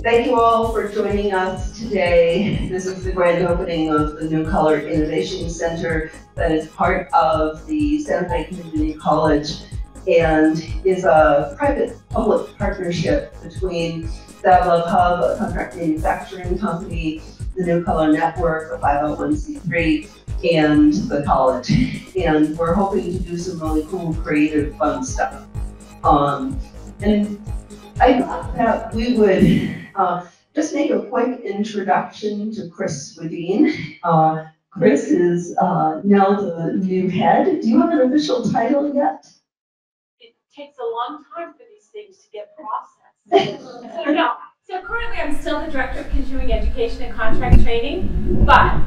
Thank you all for joining us today. This is the grand opening of the New Color Innovation Center that is part of the Santa Fe Community College and is a private-public partnership between Love Hub, a contract manufacturing company, the New Color Network, a 501c3, and the college. And we're hoping to do some really cool, creative, fun stuff. And I thought that we would just make a quick introduction to Chris Wedeen. Chris is now the new head. Do you have an official title yet? It takes a long time for these things to get processed. So no. So currently I'm still the Director of Continuing Education and Contract Training, but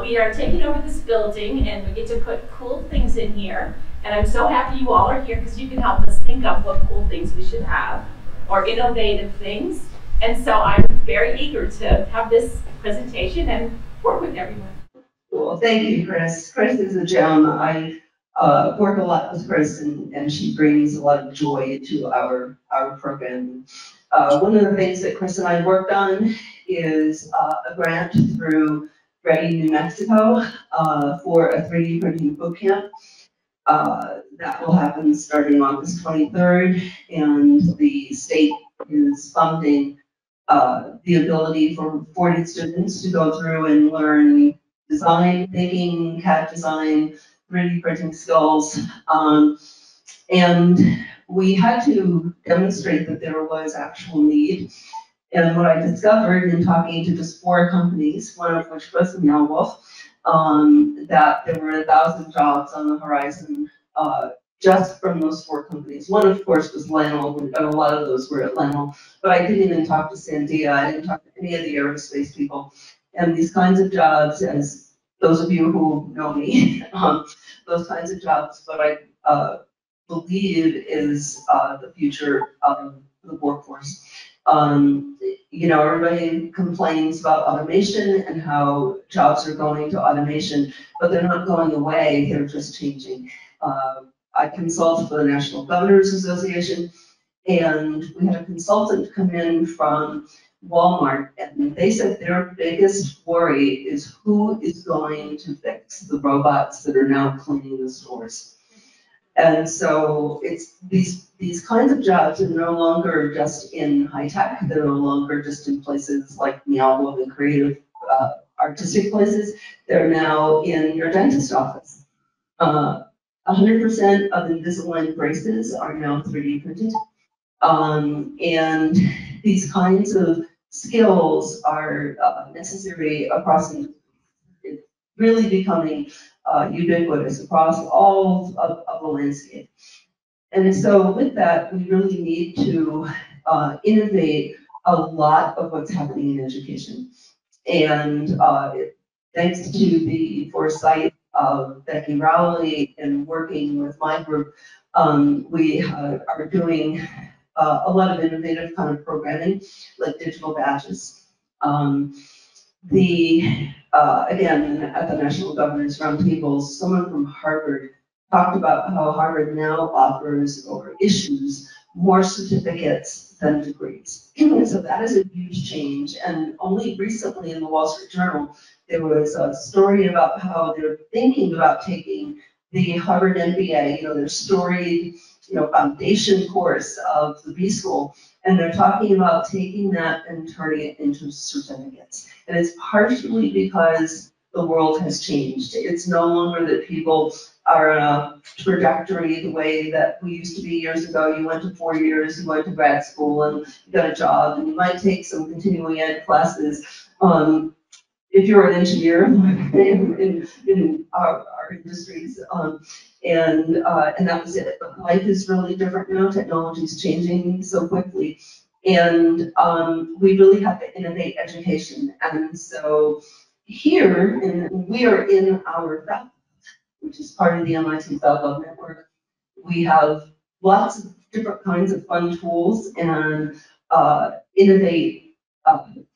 we are taking over this building and we get to put cool things in here. And I'm so happy you all are here because you can help us think up what cool things we should have or innovative things. And so I'm very eager to have this presentation and work with everyone. Cool. Thank you, Chris. Chris is a gem. I work a lot with Chris, and she brings a lot of joy to our program. One of the things that Chris and I worked on is a grant through Ready, New Mexico for a 3D printing boot camp. That will happen starting August 23rd, and the state is funding the ability for 40 students to go through and learn design thinking, CAD design, 3D printing skills. And we had to demonstrate that there was actual need. And what I discovered in talking to just 4 companies, one of which was Meow, that there were 1,000 jobs on the horizon just from those 4 companies. One, of course, was Lionel, and a lot of those were at Lionel, but I didn't even talk to Sandia, I didn't talk to any of the aerospace people. And these kinds of jobs, as those of you who know me, those kinds of jobs, what I believe is the future of the workforce. You know, everybody complains about automation and how jobs are going to automation, but they're not going away, they're just changing. I consult for the National Governors Association, and we had a consultant come in from Walmart, and they said their biggest worry is who is going to fix the robots that are now cleaning the stores. And so it's these kinds of jobs are no longer just in high tech, they're no longer just in places like Meow and creative artistic places, they're now in your dentist office. 100% of Invisalign braces are now 3D printed. And these kinds of skills are necessary across the industry. It's really becoming ubiquitous across all of the landscape. And so with that, we really need to innovate a lot of what's happening in education. And thanks to the foresight of Becky Rowley and working with my group, we are doing a lot of innovative kind of programming, like digital badges. Again, at the National Governors Roundtable, someone from Harvard talked about how Harvard now offers or issues more certificates than degrees. So that is a huge change. And only recently in the Wall Street Journal, there was a story about how they're thinking about taking the Harvard MBA, their storied, foundation course of the B School, and they're talking about taking that and turning it into certificates. And it's partially because the world has changed. It's no longer that people are on a trajectory the way that we used to be years ago. You went to 4 years, you went to grad school, and you got a job, and you might take some continuing ed classes. If you're an engineer in our industries, and that was it. But life is really different now. Technology is changing so quickly, and we really have to innovate education. And so here, we are in our lab, which is part of the MIT Lab Network. We have lots of different kinds of fun tools and innovate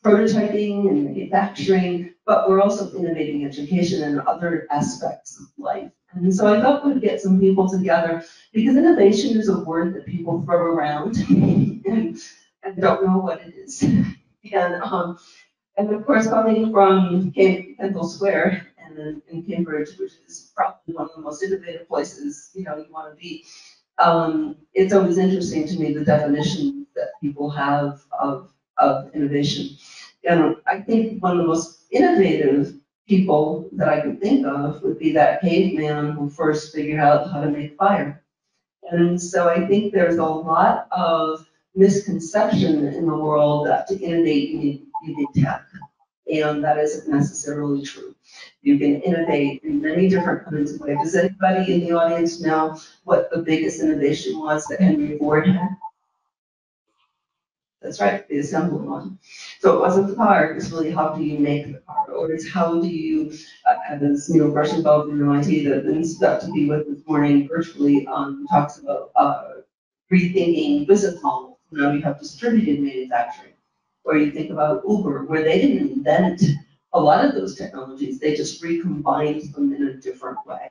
prototyping and manufacturing, but we're also innovating education and other aspects of life. And so I thought we'd get some people together because innovation is a word that people throw around and don't know what it is. And of course, coming from Kendall Square and then in Cambridge, which is probably one of the most innovative places, you want to be, it's always interesting to me the definition that people have of innovation. And I think one of the most innovative people that I could think of would be that caveman who first figured out how to make fire. And so I think there's a lot of misconception in the world that to innovate you need tech, and that isn't necessarily true. You can innovate in many different kinds of ways. Does anybody in the audience know what the biggest innovation was that Henry Ford had? That's right, the assembly one. So it wasn't the car, it's really how do you make the car, or it's how do you, as Neil Gershenfeld from MIT that is got to be with this morning virtually talks about rethinking business models. Now you have distributed manufacturing, or you think about Uber, where they didn't invent a lot of those technologies, they just recombined them in a different way.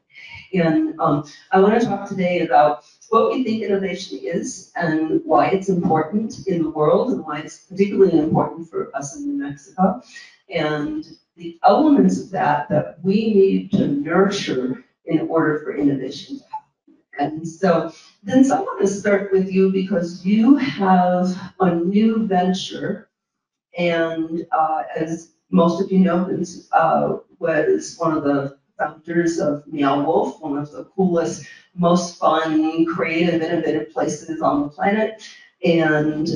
And I want to talk today about what we think innovation is and why it's important in the world and why it's particularly important for us in New Mexico, and the elements of that we need to nurture in order for innovation to happen. And so then I want to start with you because you have a new venture, and as most of you know, Vince was one of the founders of Meow, one of the coolest, most fun, creative, innovative places on the planet. And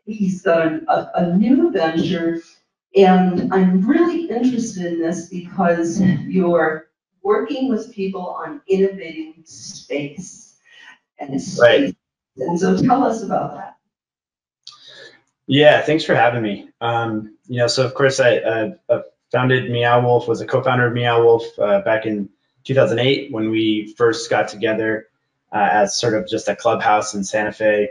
he's got a new venture, and I'm really interested in this because you're working with people on innovating space and space. Right. And so tell us about that. Yeah, thanks for having me. So of course I founded Meow Wolf, was a co-founder of Meow Wolf back in 2008 when we first got together as sort of just a clubhouse in Santa Fe.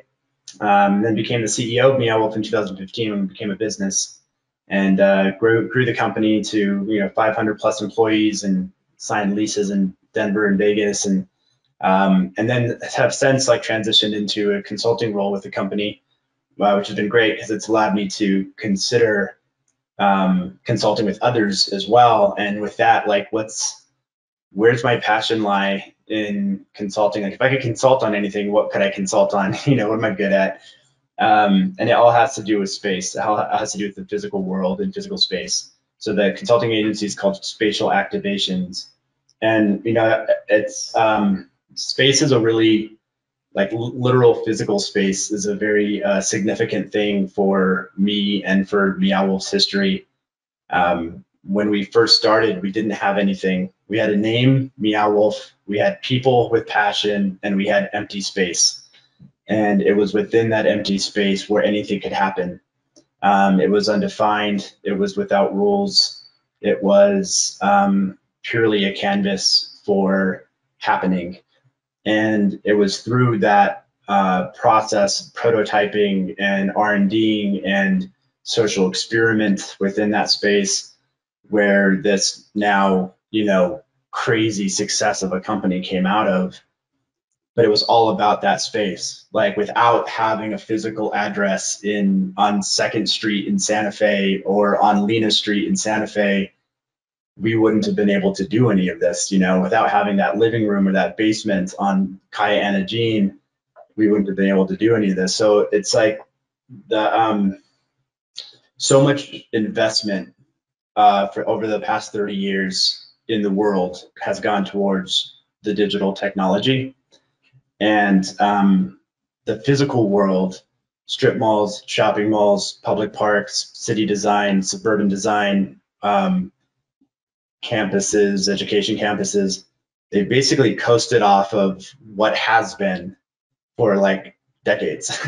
Then became the CEO of Meow Wolf in 2015 when we became a business, and grew the company to 500 plus employees and signed leases in Denver and Vegas, and then have since transitioned into a consulting role with the company. Which has been great because it's allowed me to consider consulting with others as well. And with that, where's my passion lie in consulting? If I could consult on anything, what could I consult on? What am I good at? And it all has to do with space. It all has to do with the physical world and physical space. So the consulting agency is called Spatial Activations. And, it's space is a really literal physical space is a very significant thing for me and for Meow Wolf's history. When we first started, we didn't have anything. We had a name, Meow Wolf, we had people with passion, and we had empty space. And it was within that empty space where anything could happen. It was undefined, it was without rules, it was purely a canvas for happening. And it was through that process, prototyping and R&Ding and social experiment within that space, where this now, crazy success of a company came out of. But it was all about that space. Without having a physical address on 2nd Street in Santa Fe or on Lena Street in Santa Fe, we wouldn't have been able to do any of this, without having that living room or that basement on Kaya Anna Jean, we wouldn't have been able to do any of this. So it's so much investment for over the past 30 years in the world has gone towards the digital technology, and the physical world, strip malls, shopping malls, public parks, city design, suburban design, campuses, education campuses, they basically coasted off of what has been for decades,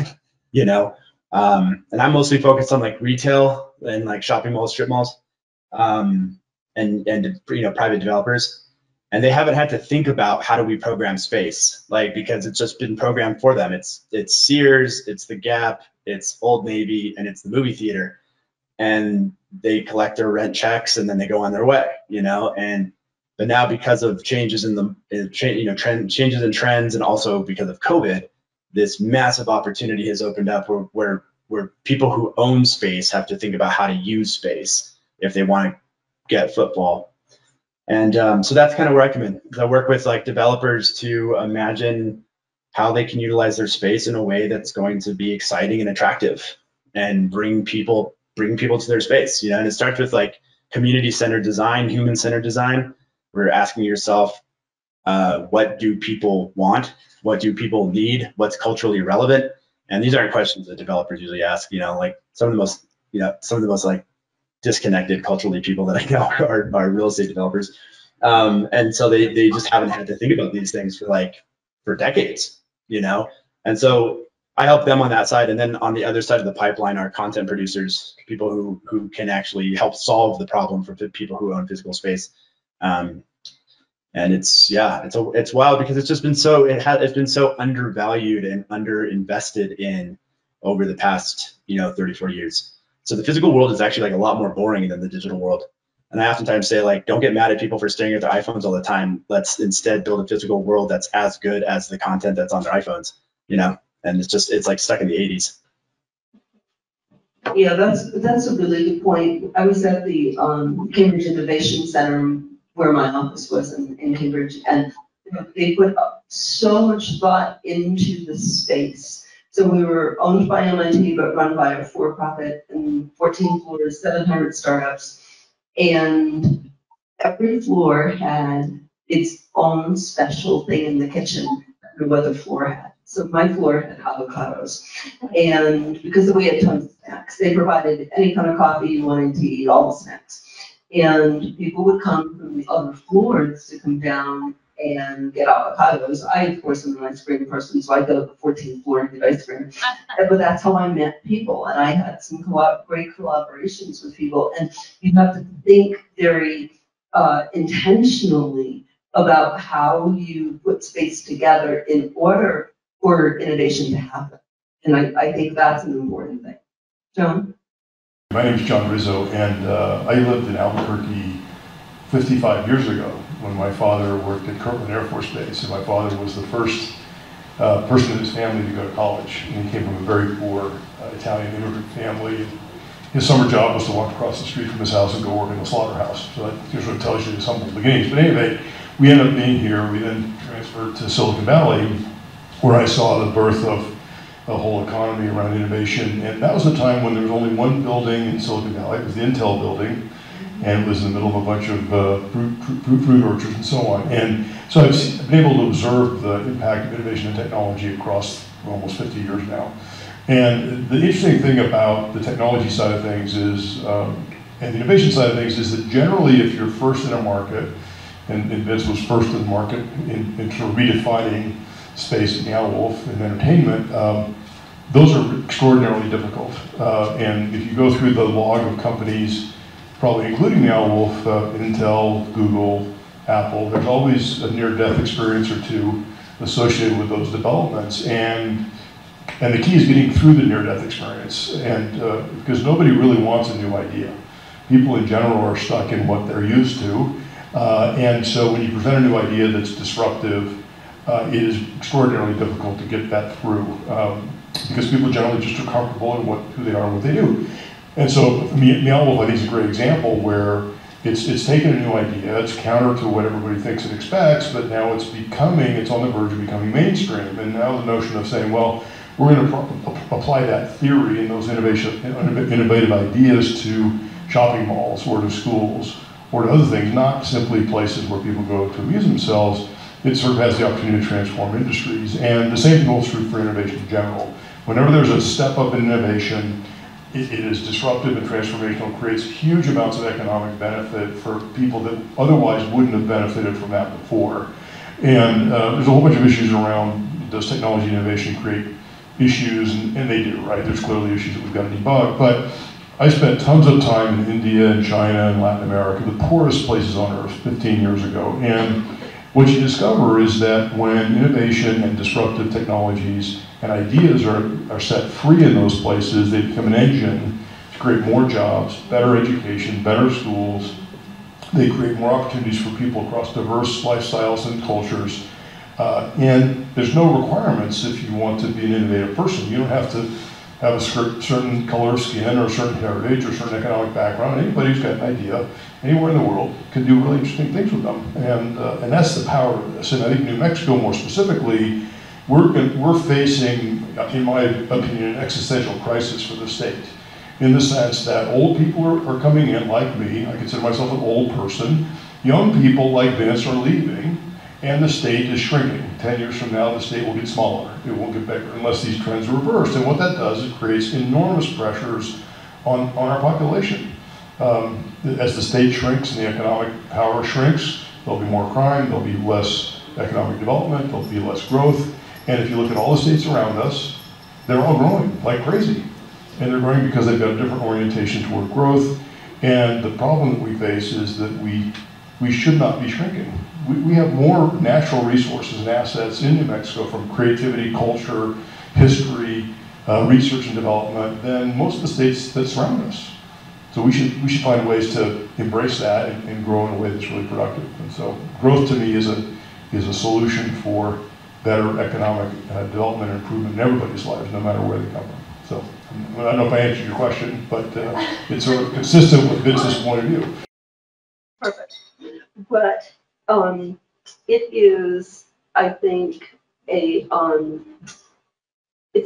and I'm mostly focused on retail and shopping malls, strip malls, and private developers, and they haven't had to think about how do we program space, because it's just been programmed for them. It's Sears, it's the Gap, it's Old Navy, and it's the movie theater. And they collect their rent checks and then they go on their way, but now because of changes in changes in trends, and also because of COVID, this massive opportunity has opened up where where people who own space have to think about how to use space if they want to get football. And so that's kind of where I come in. I work with like developers to imagine how they can utilize their space in a way that's going to be exciting and attractive and bring people to their space. You know, and it starts with like community-centered design, human-centered design. Where you're asking yourself, what do people want? What do people need? What's culturally relevant? And these aren't questions that developers usually ask. You know, like some of the most like disconnected culturally people that I know are real estate developers. And so they just haven't had to think about these things for decades, you know? And so I help them on that side. And then on the other side of the pipeline are content producers, people who can actually help solve the problem for people who own physical space. And it's wild because it's been so undervalued and underinvested in over the past 30, 40 years. So the physical world is actually like a lot more boring than the digital world. And I oftentimes say, like, don't get mad at people for staring at their iPhones all the time. Let's instead build a physical world that's as good as the content that's on their iPhones, you know? And it's like stuck in the 80s. Yeah, that's a really good point. I was at the Cambridge Innovation Center where my office was in Cambridge, and they put so much thought into the space. So we were owned by MIT, but run by a for-profit, and 14 floors, 700 startups. And every floor had its own special thing in the kitchen that no other floor had. So my floor had avocados. And because we had tons of snacks, they provided any kind of coffee you wanted to eat, all the snacks. And people would come from the other floors to come down and get avocados. I, of course, am an ice cream person, so I go to the 14th floor and get ice cream. But that's how I met people, and I had some great collaborations with people. And you have to think very intentionally about how you put space together in order for innovation to happen. And I think that's an important thing. John? My name is John Rizzo, and I lived in Albuquerque 55 years ago when my father worked at Kirtland Air Force Base, and my father was the first person in his family to go to college. And he came from a very poor Italian immigrant family. His summer job was to walk across the street from his house and go work in the slaughterhouse. So that just sort of tells you his humble beginnings. But anyway, we ended up being here. We then transferred to Silicon Valley, where I saw the birth of a whole economy around innovation. And that was a time when there was only one building in Silicon Valley. It was the Intel building, and it was in the middle of a bunch of fruit orchards and so on. And so I've been able to observe the impact of innovation and technology across almost 50 years now. And the interesting thing about the technology side of things is, and the innovation side of things, is that generally if you're first in a market, and Vince was first in the market in sort of redefining space at Meow Wolf and entertainment, those are extraordinarily difficult. And if you go through the log of companies, probably including Meow Wolf, Intel, Google, Apple, there's always a near-death experience or two associated with those developments. And the key is getting through the near-death experience, and because nobody really wants a new idea. People in general are stuck in what they're used to, and so when you present a new idea that's disruptive, it is extraordinarily difficult to get that through, because people generally just are comfortable in who they are and what they do. And so Meow Wolf, I think, is a great example where it's taken a new idea, it's counter to what everybody thinks and expects, but now it's on the verge of becoming mainstream. And now the notion of saying, well, we're going to apply that theory and those innovative ideas to shopping malls or to schools or to other things, not simply places where people go to amuse themselves. It sort of has the opportunity to transform industries. And the same thing holds true for innovation in general. Whenever there's a step up in innovation, it is disruptive and transformational, creates huge amounts of economic benefit for people that otherwise wouldn't have benefited from that before. And there's a whole bunch of issues around, does technology innovation create issues, and they do, right? There's clearly issues that we've got to debug, but I spent tons of time in India and China and Latin America, the poorest places on earth 15 years ago. And what you discover is that when innovation and disruptive technologies and ideas are set free in those places, they become an engine to create more jobs, better education, better schools. They create more opportunities for people across diverse lifestyles and cultures. And there's no requirements if you want to be an innovative person. You don't have to have a certain color of skin or a certain heritage or certain economic background. Anybody who's got an idea anywhere in the world can do really interesting things with them. And that's the power of this. And I think New Mexico more specifically, we're facing, in my opinion, an existential crisis for the state, in the sense that old people are coming in, like me. I consider myself an old person. Young people like Vince are leaving, and the state is shrinking. 10 years from now, the state will get smaller. It won't get bigger unless these trends are reversed. And what that does, it creates enormous pressures on our population. As the state shrinks and the economic power shrinks, there'll be more crime, there'll be less economic development, there'll be less growth. And if you look at all the states around us, they're all growing like crazy. And they're growing because they've got a different orientation toward growth. And the problem that we face is that we should not be shrinking. We have more natural resources and assets in New Mexico, from creativity, culture, history, research and development, than most of the states that surround us. So we should find ways to embrace that and grow in a way that's really productive. And so growth to me is a solution for better economic development and improvement in everybody's lives, no matter where they come from. So I don't know if I answered your question, but it's sort of consistent with Vince's point of view. Perfect. But it is, I think, it's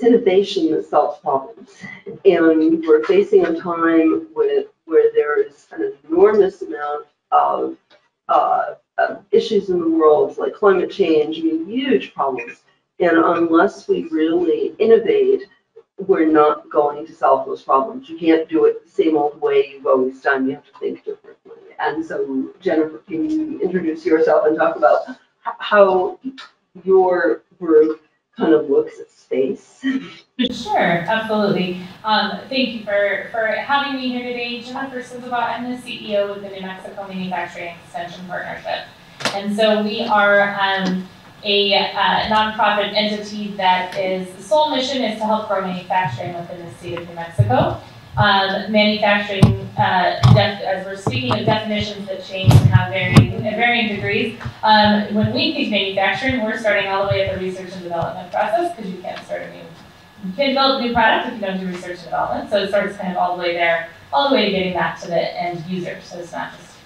innovation that solves problems. And we're facing a time where there's an enormous amount of issues in the world, like climate change, I mean, huge problems. And unless we really innovate, we're not going to solve those problems. You can't do it the same old way you've always done. You have to think differently. And so, Jennifer, can you introduce yourself and talk about how your group kind of looks at space? Sure, absolutely. Thank you for having me here today. Jennifer Sinsabaugh, I'm the CEO of the New Mexico Manufacturing Extension Partnership. And so we are a nonprofit entity that is, the sole mission is to help grow manufacturing within the state of New Mexico. Manufacturing, as we're speaking of definitions that change and have varying degrees, when we think manufacturing, we're starting all the way at the research and development process, because you can't develop a new product if you don't do research and development. So it starts kind of all the way there, all the way to getting back to the end user. So it's not just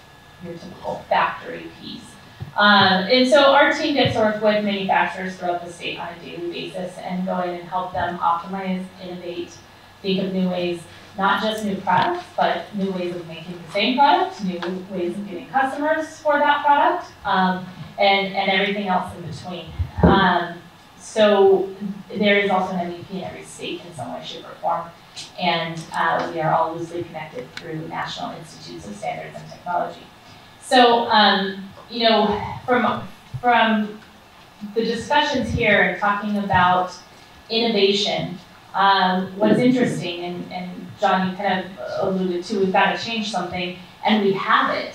your typical factory piece. And so our team gets to work with manufacturers throughout the state on a daily basis and go in and help them optimize, innovate, think of new ways, not just new products, but new ways of making the same product, new ways of getting customers for that product, and everything else in between. So there is also an MVP in every state in some way, shape, or form. And we are all loosely connected through National Institutes of Standards and Technology. So, you know, from the discussions here and talking about innovation, what's interesting, and John, you kind of alluded to, we've got to change something, and we have it.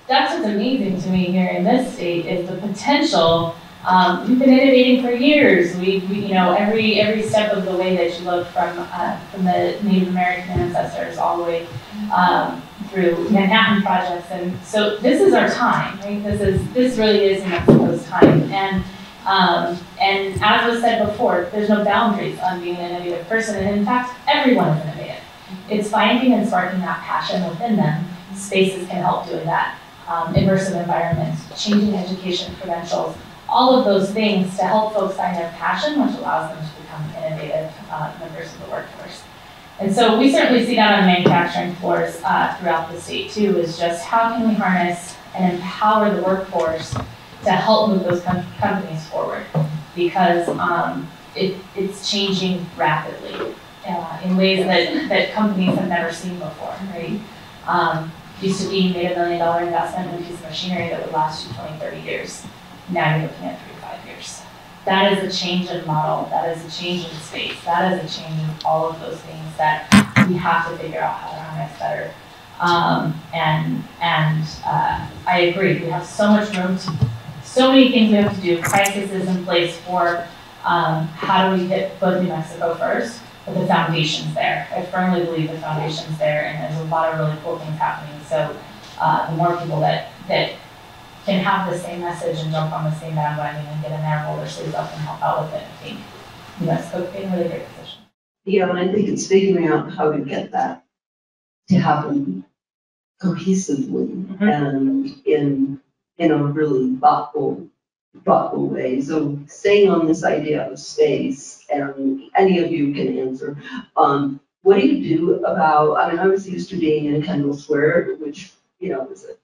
That's what's amazing to me here in this state, is the potential. We've been innovating for years. We you know, every step of the way that you look from the Native American ancestors all the way through Manhattan projects, and so this is our time, right? This really is New Mexico's time, and as was said before, there's no boundaries on being an innovative person, and in fact, everyone is innovative. It's finding and sparking that passion within them. Spaces can help doing that. Immersive environments, changing education credentials, all of those things to help folks find their passion, which allows them to become innovative members of the workforce. And so we certainly see that on manufacturing floors throughout the state too, is just how can we harness and empower the workforce to help move those companies forward, because it's changing rapidly in ways that companies have never seen before, right? Used to be, you made $1 million investment in a piece of machinery that would last you 20, 30 years. Now you're looking at 3 to 5 years. That is a change in model, that is a change in space, that is a change in all of those things that we have to figure out how to harness better. I agree, we have so much room so many things we have to do. Crisis is in place for how do we hit both New Mexico first, but the foundation's there. I firmly believe the foundation's there, and there's a lot of really cool things happening. So the more people that can have the same message and jump on the same bandwagon and get in there, roll their sleeves up and help out with it, I think New Mexico could be in a really great position. Yeah, and I think it's figuring out how to get that to happen cohesively and in a really thoughtful way. So staying on this idea of space, and any of you can answer. What do you do about? I mean, I was used to being in Kendall Square, which was a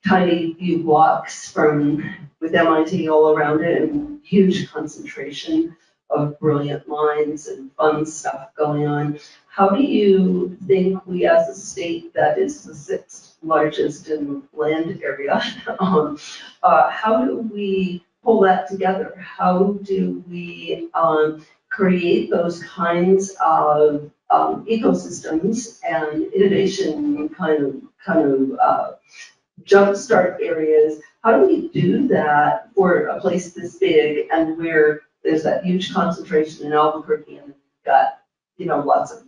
tiny few blocks from with MIT all around it, and huge concentration of brilliant minds and fun stuff going on. How do you think we, as a state that is the sixth largest in land area, how do we pull that together? How do we create those kinds of ecosystems and innovation kind of jumpstart areas? How do we do that for a place this big and where there's that huge concentration in Albuquerque and we've got lots of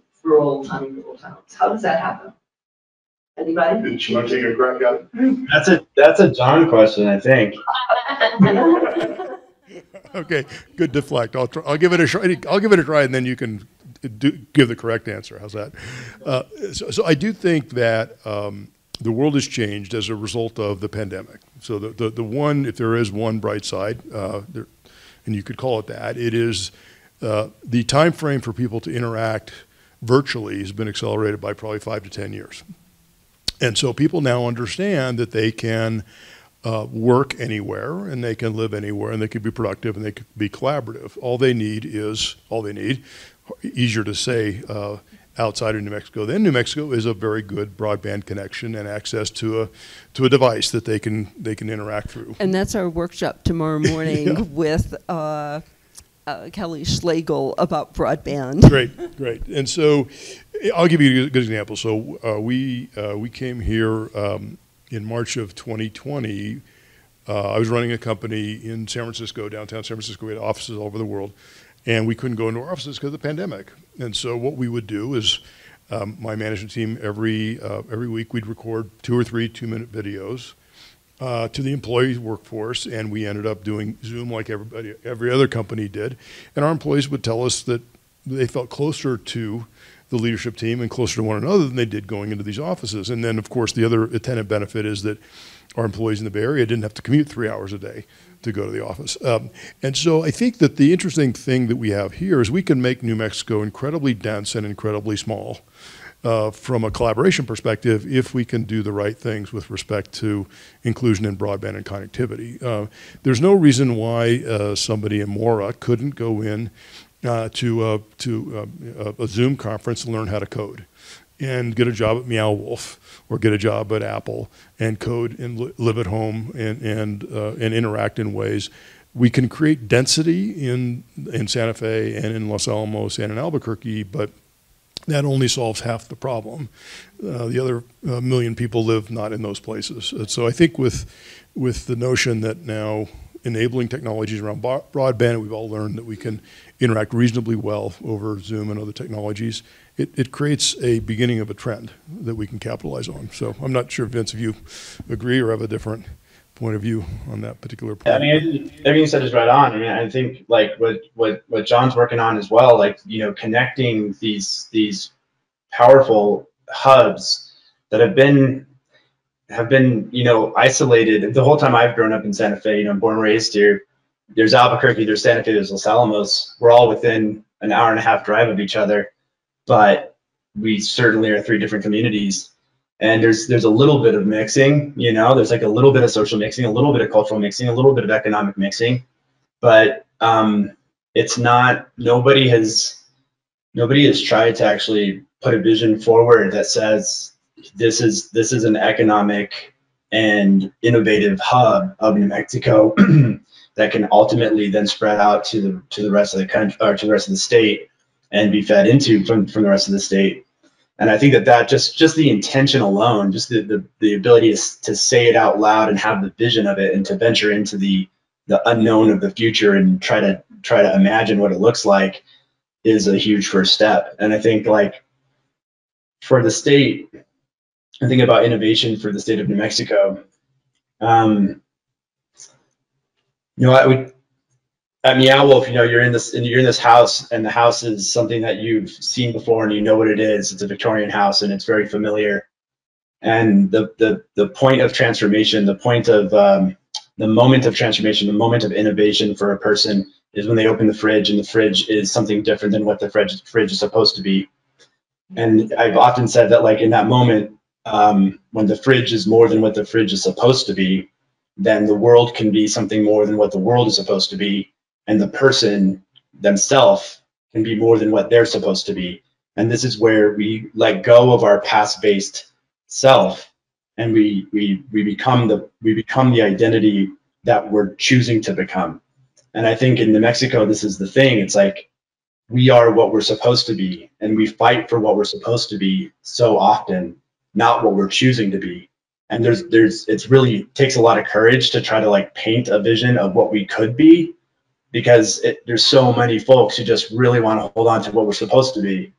tiny rural towns? How does that happen? Anybody? Did you want to take a crack at it? That's a John question, I think. Okay, good deflect. I'll give it a try. I'll give it a try, and then you can give the correct answer. How's that? So I do think that the world has changed as a result of the pandemic. So the one, if there is one bright side, and you could call it that, it is the time frame for people to interact virtually has been accelerated by probably 5 to 10 years. And so people now understand that they can work anywhere and they can live anywhere and they can be productive and they can be collaborative. All they need, easier to say outside of New Mexico than New Mexico, is a very good broadband connection and access to a device that they can interact through. And that's our workshop tomorrow morning with Kelly Schlegel about broadband. Great. And so I'll give you a good example. So we came here in March of 2020. I was running a company in San Francisco, downtown San Francisco. We had offices all over the world, and we couldn't go into our offices because of the pandemic. And so what we would do is my management team, every week we'd record 2 or 3 2-minute videos to the employee workforce, and we ended up doing Zoom like every other company did. And our employees would tell us that they felt closer to the leadership team and closer to one another than they did going into these offices. And then, of course, the other attendant benefit is that our employees in the Bay Area didn't have to commute 3 hours a day to go to the office. And so I think that the interesting thing that we have here is we can make New Mexico incredibly dense and incredibly small from a collaboration perspective if we can do the right things with respect to inclusion in broadband and connectivity. There's no reason why somebody in Mora couldn't go in to a Zoom conference and learn how to code and get a job at Meow Wolf or get a job at Apple and code and live at home and interact in ways. We can create density in Santa Fe and in Los Alamos and in Albuquerque, but that only solves half the problem. The other million people live not in those places. So I think with the notion that now enabling technologies around broadband, we've all learned that we can interact reasonably well over Zoom and other technologies. It creates a beginning of a trend that we can capitalize on. So I'm not sure, Vince, if you agree or have a different point of view on that particular point. I mean, everything you said is right on. I mean, I think like what John's working on as well, like, connecting these powerful hubs that have been isolated the whole time I've grown up in Santa Fe. I'm born and raised here. There's Albuquerque, there's Santa Fe, there's Los Alamos. We're all within an hour and a half drive of each other, but we certainly are 3 different communities. And there's a little bit of mixing, there's like a little bit of social mixing, a little bit of cultural mixing, a little bit of economic mixing, but it's not, nobody has tried to actually put a vision forward that says this is an economic and innovative hub of New Mexico that can ultimately then spread out to the rest of the country or to the rest of the state and be fed into from the rest of the state. And I think that just the intention alone, just the ability to say it out loud and have the vision of it and to venture into the unknown of the future and try to imagine what it looks like is a huge first step. And I think, like, for the state, I think about innovation for the state of New Mexico. at Meow Wolf, you're in this house, and the house is something that you've seen before, and you know what it is. It's a Victorian house, and it's very familiar. And the point of transformation, the point of the moment of transformation, the moment of innovation for a person is when they open the fridge, and the fridge is something different than what the fridge is supposed to be. And I've often said that, like, in that moment, when the fridge is more than what the fridge is supposed to be, then the world can be something more than what the world is supposed to be, and the person themselves can be more than what they're supposed to be. And this is where we let go of our past-based self, and we become the identity that we're choosing to become. And I think in New Mexico, this is the thing. It's like, we are what we're supposed to be, and we fight for what we're supposed to be so often, not what we're choosing to be. And it's really takes a lot of courage to try to, like, paint a vision of what we could be, because there's so many folks who just really want to hold on to what we're supposed to be.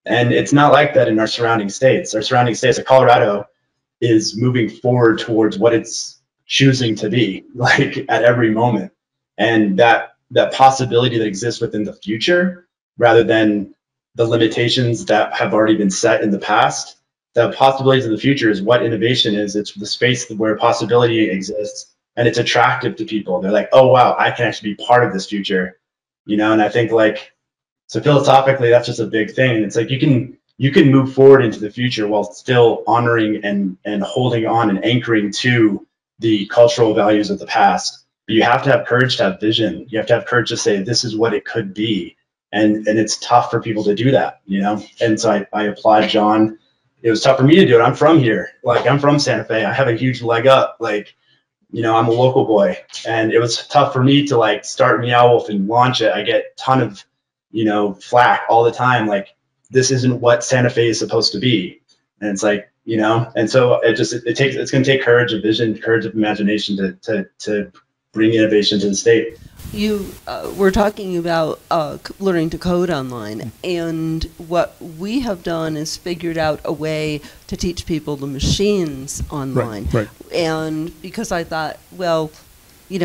And it's not like that in our surrounding states. Our surrounding states, like Colorado, is moving forward towards what it's choosing to be, like, at every moment. And that possibility that exists within the future, rather than the limitations that have already been set in the past, the possibilities of the future is what innovation is. It's the space where possibility exists, and it's attractive to people. They're like, oh wow, I can actually be part of this future, And I think, like, so philosophically, that's just a big thing. It's like you can move forward into the future while still honoring and holding on and anchoring to the cultural values of the past. But you have to have courage to have vision. You have to have courage to say, this is what it could be. And it's tough for people to do that, And so I applaud John. It was tough for me to do it. I'm from here. Like, I'm from Santa Fe. I have a huge leg up. Like, I'm a local boy. And it was tough for me to, like, start Meow Wolf and launch it. I get a ton of, flack all the time. Like, this isn't what Santa Fe is supposed to be. And it's like, and so it's going to take courage of vision, courage of imagination to bring innovation to the state. You were talking about learning to code online, and what we have done is figured out a way to teach people the machines online. Right. And because I thought, well, we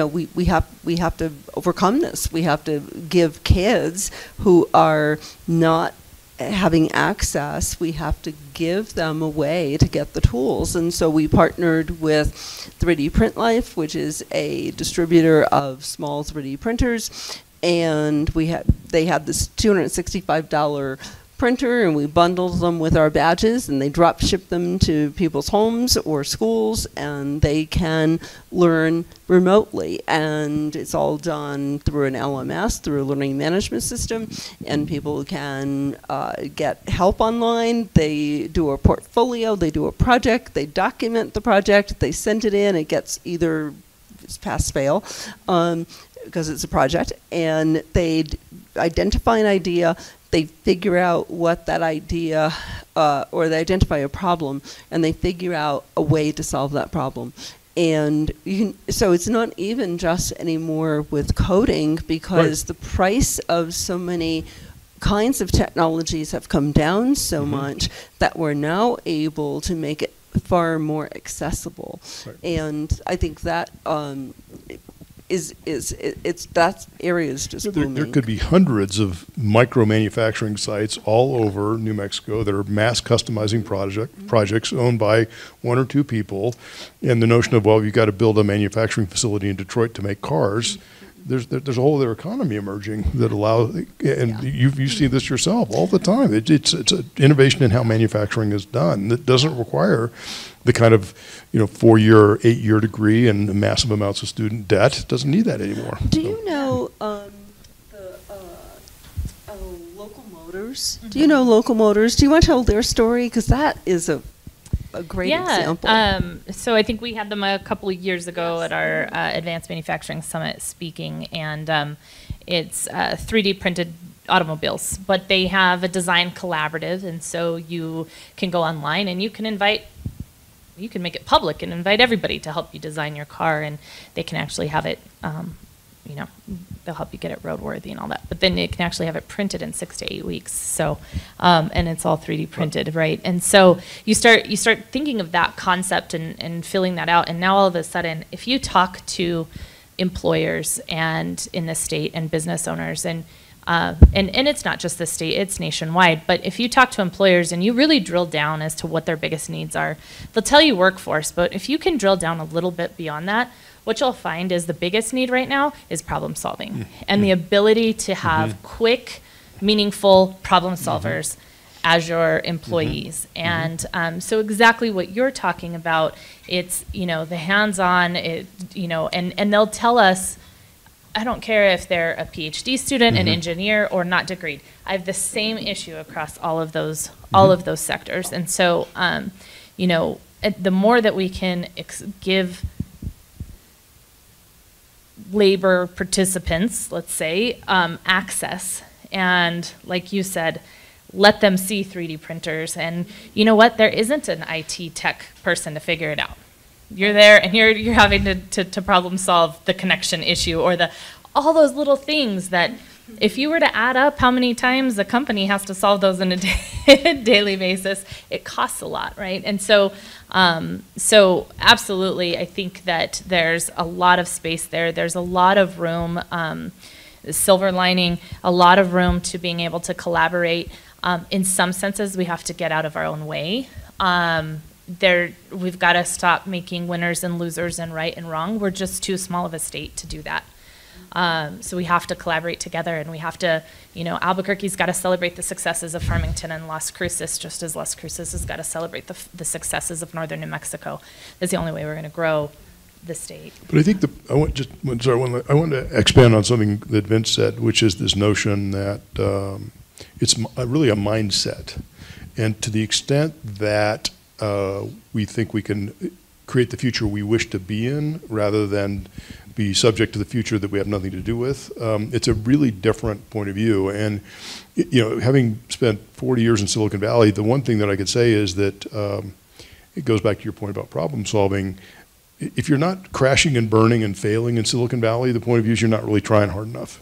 have to overcome this. We have to give kids who are not having access, we have to give them a way to get the tools. And so we partnered with 3D Print Life, which is a distributor of small 3D printers, and they had this $265 printer, and we bundled them with our badges, and they drop ship them to people's homes or schools, and they can learn remotely. And it's all done through an LMS, through a learning management system, and people can get help online. They do a portfolio, they do a project, they document the project, they send it in, it gets either pass fail because it's a project, and they identify an idea, they figure out what that idea, or they identify a problem, and they figure out a way to solve that problem. And so it's not even just anymore with coding, because the price of so many kinds of technologies have come down so much that we're now able to make it far more accessible. And I think that that area is just booming. There could be hundreds of micro manufacturing sites all over New Mexico that are mass customizing projects owned by one or two people. And the notion of, well, you've got to build a manufacturing facility in Detroit to make cars. There's a whole other economy emerging that allows, and you see this yourself all the time. It's an innovation in how manufacturing is done that doesn't require the kind of 4-year, 8-year degree and massive amounts of student debt. It doesn't need that anymore. Do you know Local Motors? Do you know Local Motors? Do you want to tell their story? Because that is a great example. So I think we had them a couple of years ago at our Advanced Manufacturing Summit speaking, and it's 3D printed automobiles, but they have a design collaborative, and so you can go online and you can make it public and invite everybody to help you design your car, and they can actually have it, they'll help you get it roadworthy and all that. But then it can actually have it printed in 6 to 8 weeks. So, and it's all 3D printed, right? And so you start thinking of that concept and filling that out. And now all of a sudden, if you talk to employers and in the state and business owners. And it's not just the state, it's nationwide. But if you talk to employers and you really drill down as to what their biggest needs are, they'll tell you workforce. But if you can drill down a little bit beyond that, what you'll find is the biggest need right now is problem solving and the ability to have quick, meaningful problem solvers as your employees. And so exactly what you're talking about, it's, you know, the hands-on, you know, and they'll tell us, I don't care if they're a PhD student, an engineer, or not degreed. I have the same issue across all of those sectors. And so, you know, the more that we can give labor participants, let's say, access, and like you said, let them see 3D printers. And you know what? There isn't an IT tech person to figure it out. You're there and you're having to problem solve the connection issue or all those little things that if you were to add up how many times the company has to solve those on a daily basis, it costs a lot, right? And so, so absolutely, I think that there's a lot of space there. There's a lot of room, silver lining, a lot of room to being able to collaborate. In some senses, we have to get out of our own way. We've got to stop making winners and losers and right and wrong. We're just too small of a state to do that. So we have to collaborate together, and we have to, you know, Albuquerque's got to celebrate the successes of Farmington and Las Cruces, just as Las Cruces has got to celebrate the successes of northern New Mexico. That's the only way we're going to grow the state. But I think I want to expand on something that Vince said, which is this notion that it's really a mindset, and to the extent that we think we can create the future we wish to be in rather than be subject to the future that we have nothing to do with. It's a really different point of view. And you know, having spent 40 years in Silicon Valley, the one thing that I could say is that it goes back to your point about problem solving. If you're not crashing and burning and failing in Silicon Valley, the point of view is you're not really trying hard enough.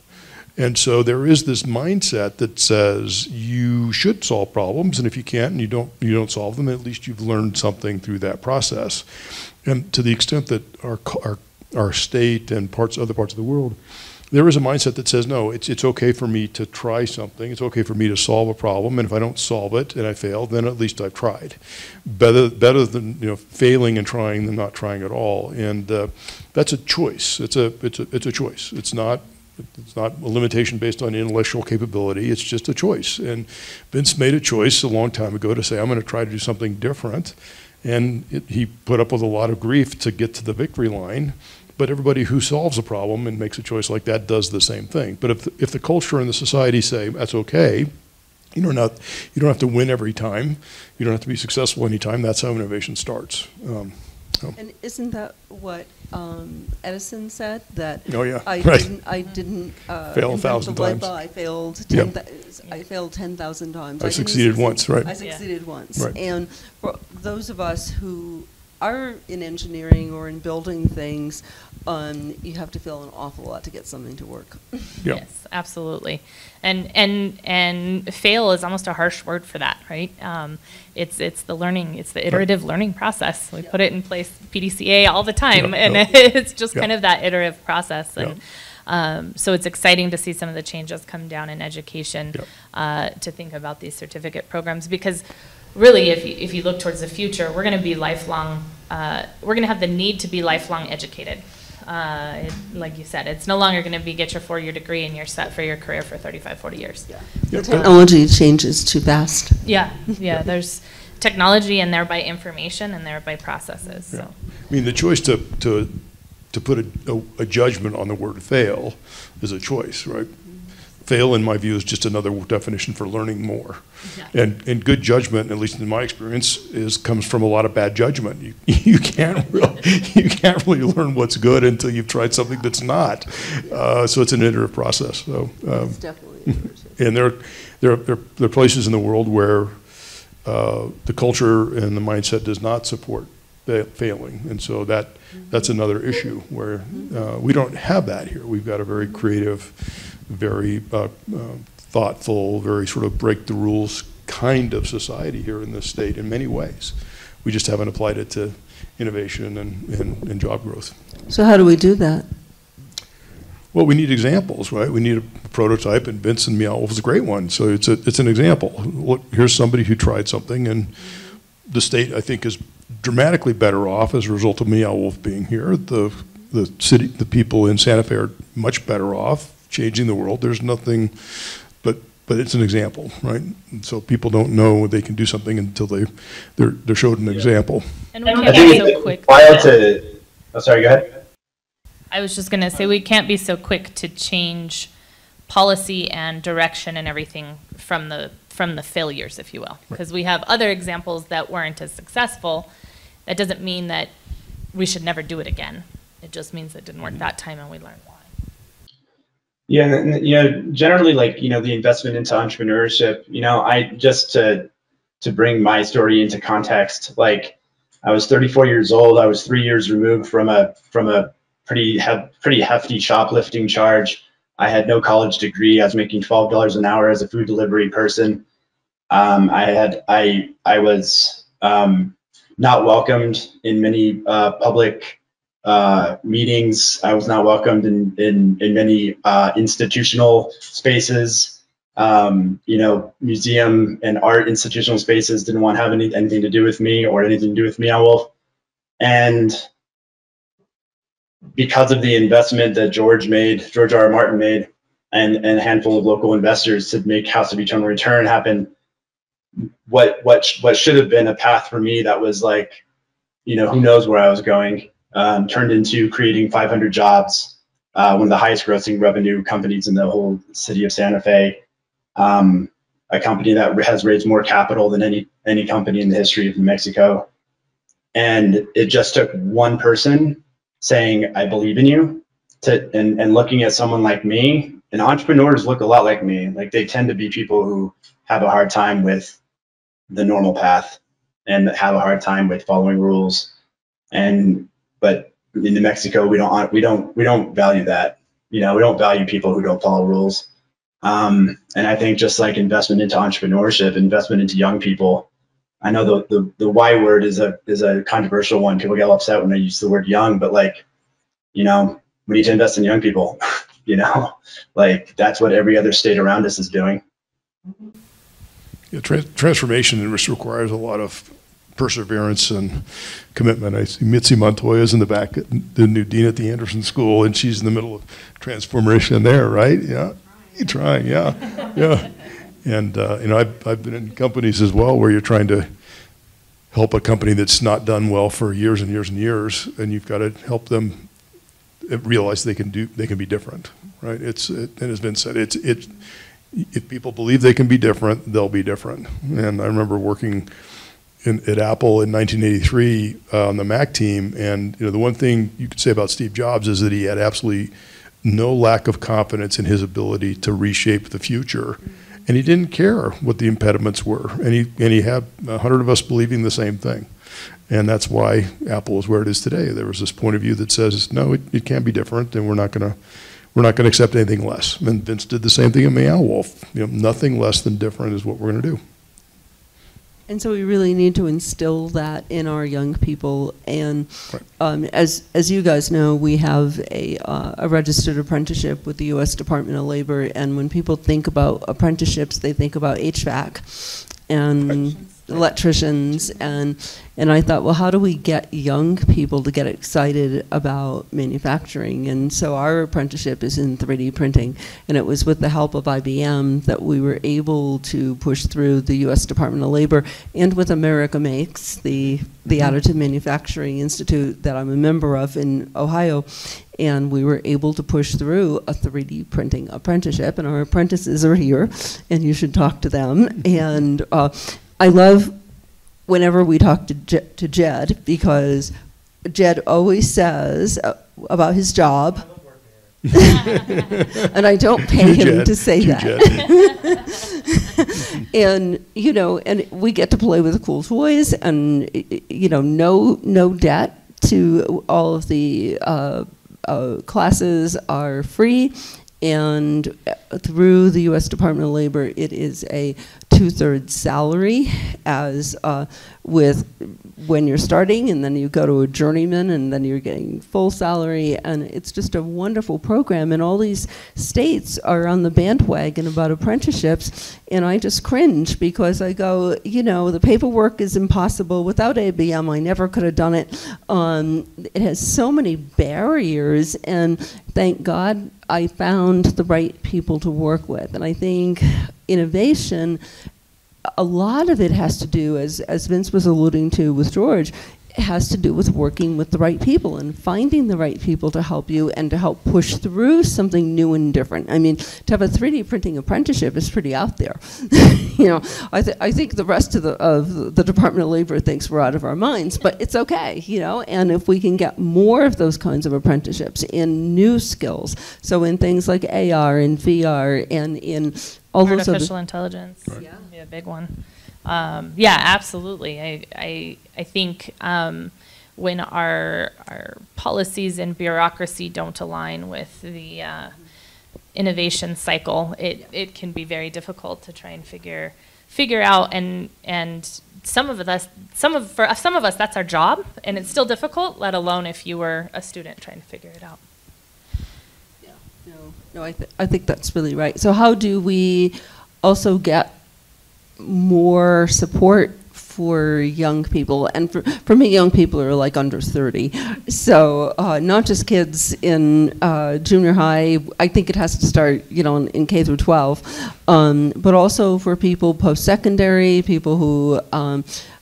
And so there is this mindset that says you should solve problems, and if you can't and you don't solve them, at least you've learned something through that process. And to the extent that our state and other parts of the world, there is a mindset that says, no, it's okay for me to try something. It's okay for me to solve a problem, and if I don't solve it and I fail, then at least I've tried. Better than, you know, failing and trying than not trying at all. And that's a choice. It's a choice. It's not a limitation based on intellectual capability. It's just a choice. And Vince made a choice a long time ago to say, I'm going to try to do something different. And he put up with a lot of grief to get to the victory line. But everybody who solves a problem and makes a choice like that does the same thing. But if the culture and the society say that's okay, you don't have to win every time. You don't have to be successful any time. That's how innovation starts. And isn't that what Edison said? That oh yeah, I right. didn't fail 1,000 times. I failed 10,000 times. I succeeded once, right? I succeeded once. Right. And for those of us who are in engineering or in building things, you have to fail an awful lot to get something to work. Yeah. Yes, absolutely. And fail is almost a harsh word for that, right? It's the learning, it's the iterative learning process. We put it in place, PDCA all the time, and it's just kind of that iterative process. And so it's exciting to see some of the changes come down in education to think about these certificate programs, because really, if you look towards the future, we're going to be lifelong, we're going to have the need to be lifelong educated. Like you said, it's no longer going to be get your 4-year degree and you're set for your career for 35, 40 years. Yeah. The technology changes too fast. Yeah, there's technology and thereby information and thereby processes. So. I mean, the choice to put a judgment on the word fail is a choice, right? Fail, in my view, is just another definition for learning more. Yeah. And good judgment, at least in my experience, comes from a lot of bad judgment. You can't really learn what's good until you've tried something that's not. So it's an iterative process. So it's definitely iterative. And there are places in the world where the culture and the mindset does not support failing, and so that's another issue where we don't have that here. We've got a very creative, very thoughtful, very sort of break the rules kind of society here in this state in many ways. We just haven't applied it to innovation and job growth. So how do we do that? Well, we need examples, right? We need a prototype, and Vincent Meow Wolf is a great one. So it's an example. Look, here's somebody who tried something, and the state, I think, is dramatically better off as a result of Meow Wolf being here. The city, the people in Santa Fe are much better off, changing the world. There's nothing, but it's an example, right? And so people don't know they can do something until they're showed an example. And we can't be so quick. Oh, sorry, go ahead. I was just going to say we can't be so quick to change policy and direction and everything from the failures, if you will, because we have other examples that weren't as successful. That doesn't mean that we should never do it again. It just means it didn't work that time, and we learned why. Yeah, and generally, the investment into entrepreneurship. I just to bring my story into context. Like, I was 34 years old. I was 3 years removed from a pretty hefty shoplifting charge. I had no college degree. I was making $12 an hour as a food delivery person. I was not welcomed in many public meetings. I was not welcomed in many institutional spaces. Museum and art institutional spaces didn't want to have anything to do with me or anything to do with Meow Wolf. And because of the investment that George R.R. Martin made, and a handful of local investors to make House of Eternal Return happen, what should have been a path for me that was like, who knows where I was going, turned into creating 500 jobs, one of the highest grossing revenue companies in the whole city of Santa Fe, a company that has raised more capital than any company in the history of New Mexico. And it just took one person saying, I believe in you, and looking at someone like me. And entrepreneurs look a lot like me. Like, they tend to be people who have a hard time with the normal path and have a hard time with following rules. But in New Mexico, we don't value that. We don't value people who don't follow rules. And I think just like investment into entrepreneurship, investment into young people. I know the Y word is a controversial one. People get upset when I use the word young, but we need to invest in young people. That's what every other state around us is doing. Yeah, transformation requires a lot of perseverance and commitment. I see Mitzi Montoya's in the back, the new dean at the Anderson School, and she's in the middle of transformation there, right? Yeah, trying, yeah. And I've been in companies as well where you're trying to help a company that's not done well for years and years and years, and you've got to help them realize they can be different, right? And as Vince said, if people believe they can be different, they'll be different. And I remember working at Apple in 1983 on the Mac team, and the one thing you could say about Steve Jobs is that he had absolutely no lack of confidence in his ability to reshape the future, and he didn't care what the impediments were. And he had 100 of us believing the same thing. And that's why Apple is where it is today. There was this point of view that says, no, it can't be different, and we're not going to accept anything less. And Vince did the same thing at Meow Wolf. Nothing less than different is what we're going to do. And so we really need to instill that in our young people. And as you guys know, we have a registered apprenticeship with the U.S. Department of Labor. And when people think about apprenticeships, they think about HVAC and electricians. And I thought, well, how do we get young people to get excited about manufacturing? And so our apprenticeship is in 3D printing. And it was with the help of IBM that we were able to push through the U.S. Department of Labor, and with America Makes, the Additive Manufacturing Institute that I'm a member of in Ohio. And we were able to push through a 3D printing apprenticeship. And our apprentices are here, and you should talk to them. And I love whenever we talk to Jed, because Jed always says about his job, and I don't pay him to say that. And and we get to play with cool toys, and no debt to all of the classes are free. And through the U.S. Department of Labor, it is a 2/3 salary, as with when you're starting, and then you go to a journeyman, and then you're getting full salary, and it's just a wonderful program. And all these states are on the bandwagon about apprenticeships, and I just cringe because I go, you know, the paperwork is impossible. Without ABM, I never could have done it. It has so many barriers, and thank God I found the right people to work with. And I think innovation, a lot of it has to do, as Vince was alluding to with George, it has to do with working with the right people and finding the right people to help you and to help push through something new and different. I mean, to have a 3D printing apprenticeship is pretty out there. You know, I think the rest of the Department of Labor thinks we're out of our minds, but it's okay, you know, and if we can get more of those kinds of apprenticeships in new skills, so in things like AR and VR and in all those artificial intelligence, right. Yeah, would be a big one. Yeah, absolutely. I think when our policies and bureaucracy don't align with the innovation cycle, it can be very difficult to try and figure out. And for some of us that's our job, and it's still difficult. Let alone if you were a student trying to figure it out. No, I think that's really right. So how do we also get more support for young people? And for me, young people are like under 30. So not just kids in junior high. I think it has to start, you know, in K through 12, but also for people post-secondary, people who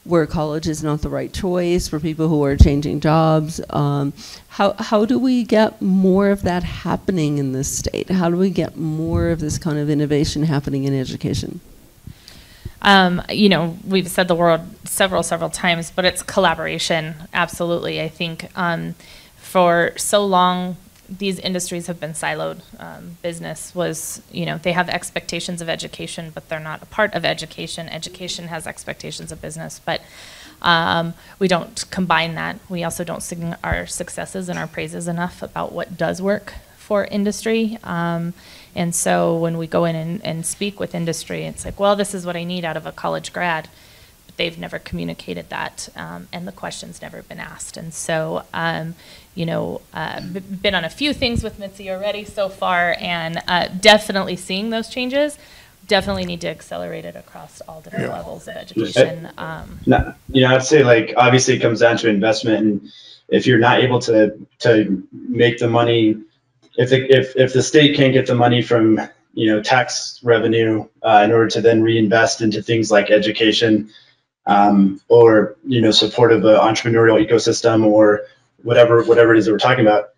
where college is not the right choice, for people who are changing jobs. How do we get more of that happening in this state? How do we get more of this kind of innovation happening in education? You know, we've said the word several times, but it's collaboration, absolutely. I think for so long, these industries have been siloed. Business was, you know, they have expectations of education, but they're not a part of education. Education has expectations of business, but we don't combine that. We also don't sing our successes and our praises enough about what does work for industry. And so when we go in and speak with industry, it's like, well, this is what I need out of a college grad. But they've never communicated that, and the question's never been asked. And so, you know, been on a few things with Mitzi already so far, and definitely seeing those changes. Definitely need to accelerate it across all different levels of education. No, you know, I'd say, like, obviously it comes down to investment, and if you're not able to make the money, if the state can't get the money from, you know, tax revenue in order to then reinvest into things like education, or, you know, support of an entrepreneurial ecosystem, or whatever it is that we're talking about,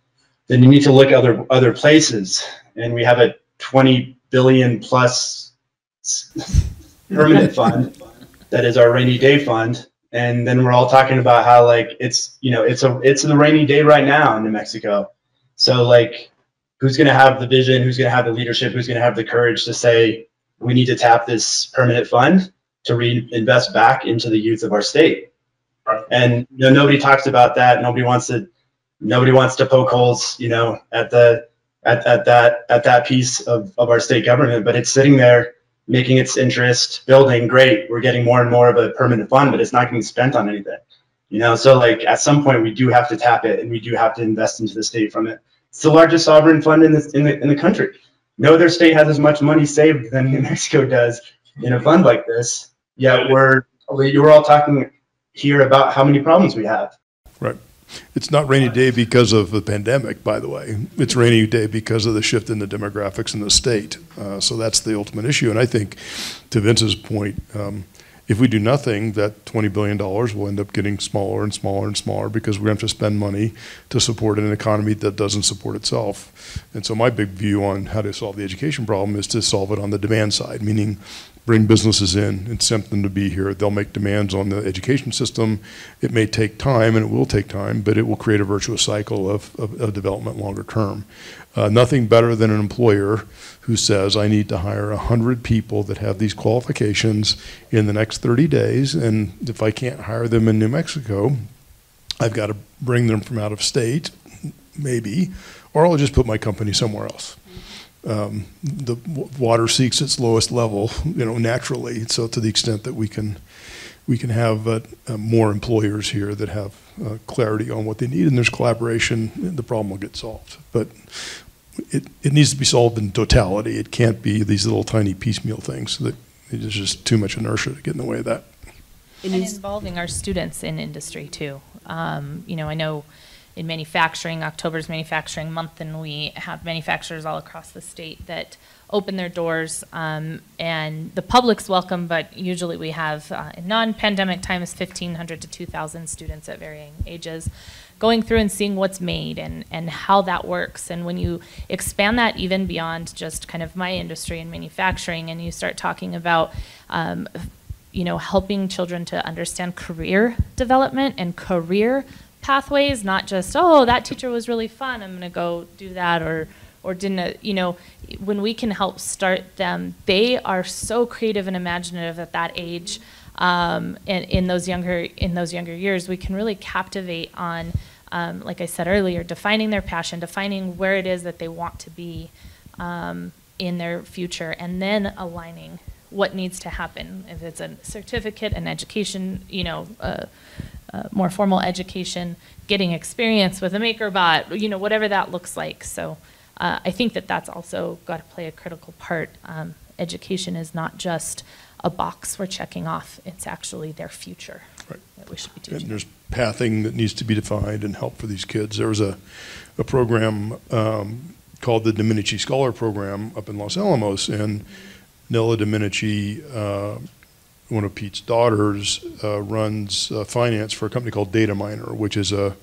then you need to look at other places. And we have a 20 billion plus permanent fund that is our rainy day fund. And then we're all talking about how, like, it's, you know, it's a rainy day right now in New Mexico. So, like, who's going to have the vision? Who's going to have the leadership? Who's going to have the courage to say, we need to tap this permanent fund to reinvest back into the youth of our state? Right. And, you know, nobody talks about that. Nobody wants to poke holes, you know, at that piece of our state government. But it's sitting there, making its interest, building. Great, we're getting more and more of a permanent fund, but it's not getting spent on anything. You know, so, like, at some point we do have to tap it, and we do have to invest into the state from it. It's the largest sovereign fund in the country. No other state has as much money saved than New Mexico does in a fund like this. Yet we're all talking here about how many problems we have. Right. It's not rainy day because of the pandemic, by the way. It's rainy day because of the shift in the demographics in the state. So that's the ultimate issue. And I think, to Vince's point, if we do nothing, that $20 billion will end up getting smaller and smaller and smaller, because we're going to have to spend money to support an economy that doesn't support itself. And so my big view on how to solve the education problem is to solve it on the demand side, meaning bring businesses in, incent them to be here. They'll make demands on the education system. It may take time, and it will take time, but it will create a virtuous cycle of development longer term. Nothing better than an employer who says, I need to hire 100 people that have these qualifications in the next 30 days, and if I can't hire them in New Mexico, I've got to bring them from out of state, maybe, or I'll just put my company somewhere else. The water seeks its lowest level, you know, naturally. So to the extent that we can we can have more employers here that have clarity on what they need, and there's collaboration, and the problem will get solved. But it needs to be solved in totality. It can't be these little tiny piecemeal things. That there's just too much inertia to get in the way of that. And involving our students in industry too. You know, I know in manufacturing, October's Manufacturing Month, and we have manufacturers all across the state that open their doors, and the public's welcome, but usually we have, in non-pandemic times, 1,500 to 2,000 students at varying ages going through and seeing what's made and how that works. And when you expand that even beyond just kind of my industry and manufacturing, and you start talking about you know, helping children to understand career development and career pathways, not just, oh, that teacher was really fun, I'm going to go do that, or didn't, you know, when we can help start them, they are so creative and imaginative at that age, and in those younger years, we can really captivate on, like I said earlier, defining their passion, defining where it is that they want to be in their future, and then aligning what needs to happen. If it's a certificate, an education, you know, more formal education, getting experience with a MakerBot, you know, whatever that looks like. So I think that that's also got to play a critical part. Education is not just a box we're checking off, it's actually their future that we should be teaching. And there's pathing that needs to be defined and help for these kids. There was a program called the Dominici Scholar Program up in Los Alamos, and Nella Dominici, one of Pete's daughters, runs finance for a company called Data Miner, which is a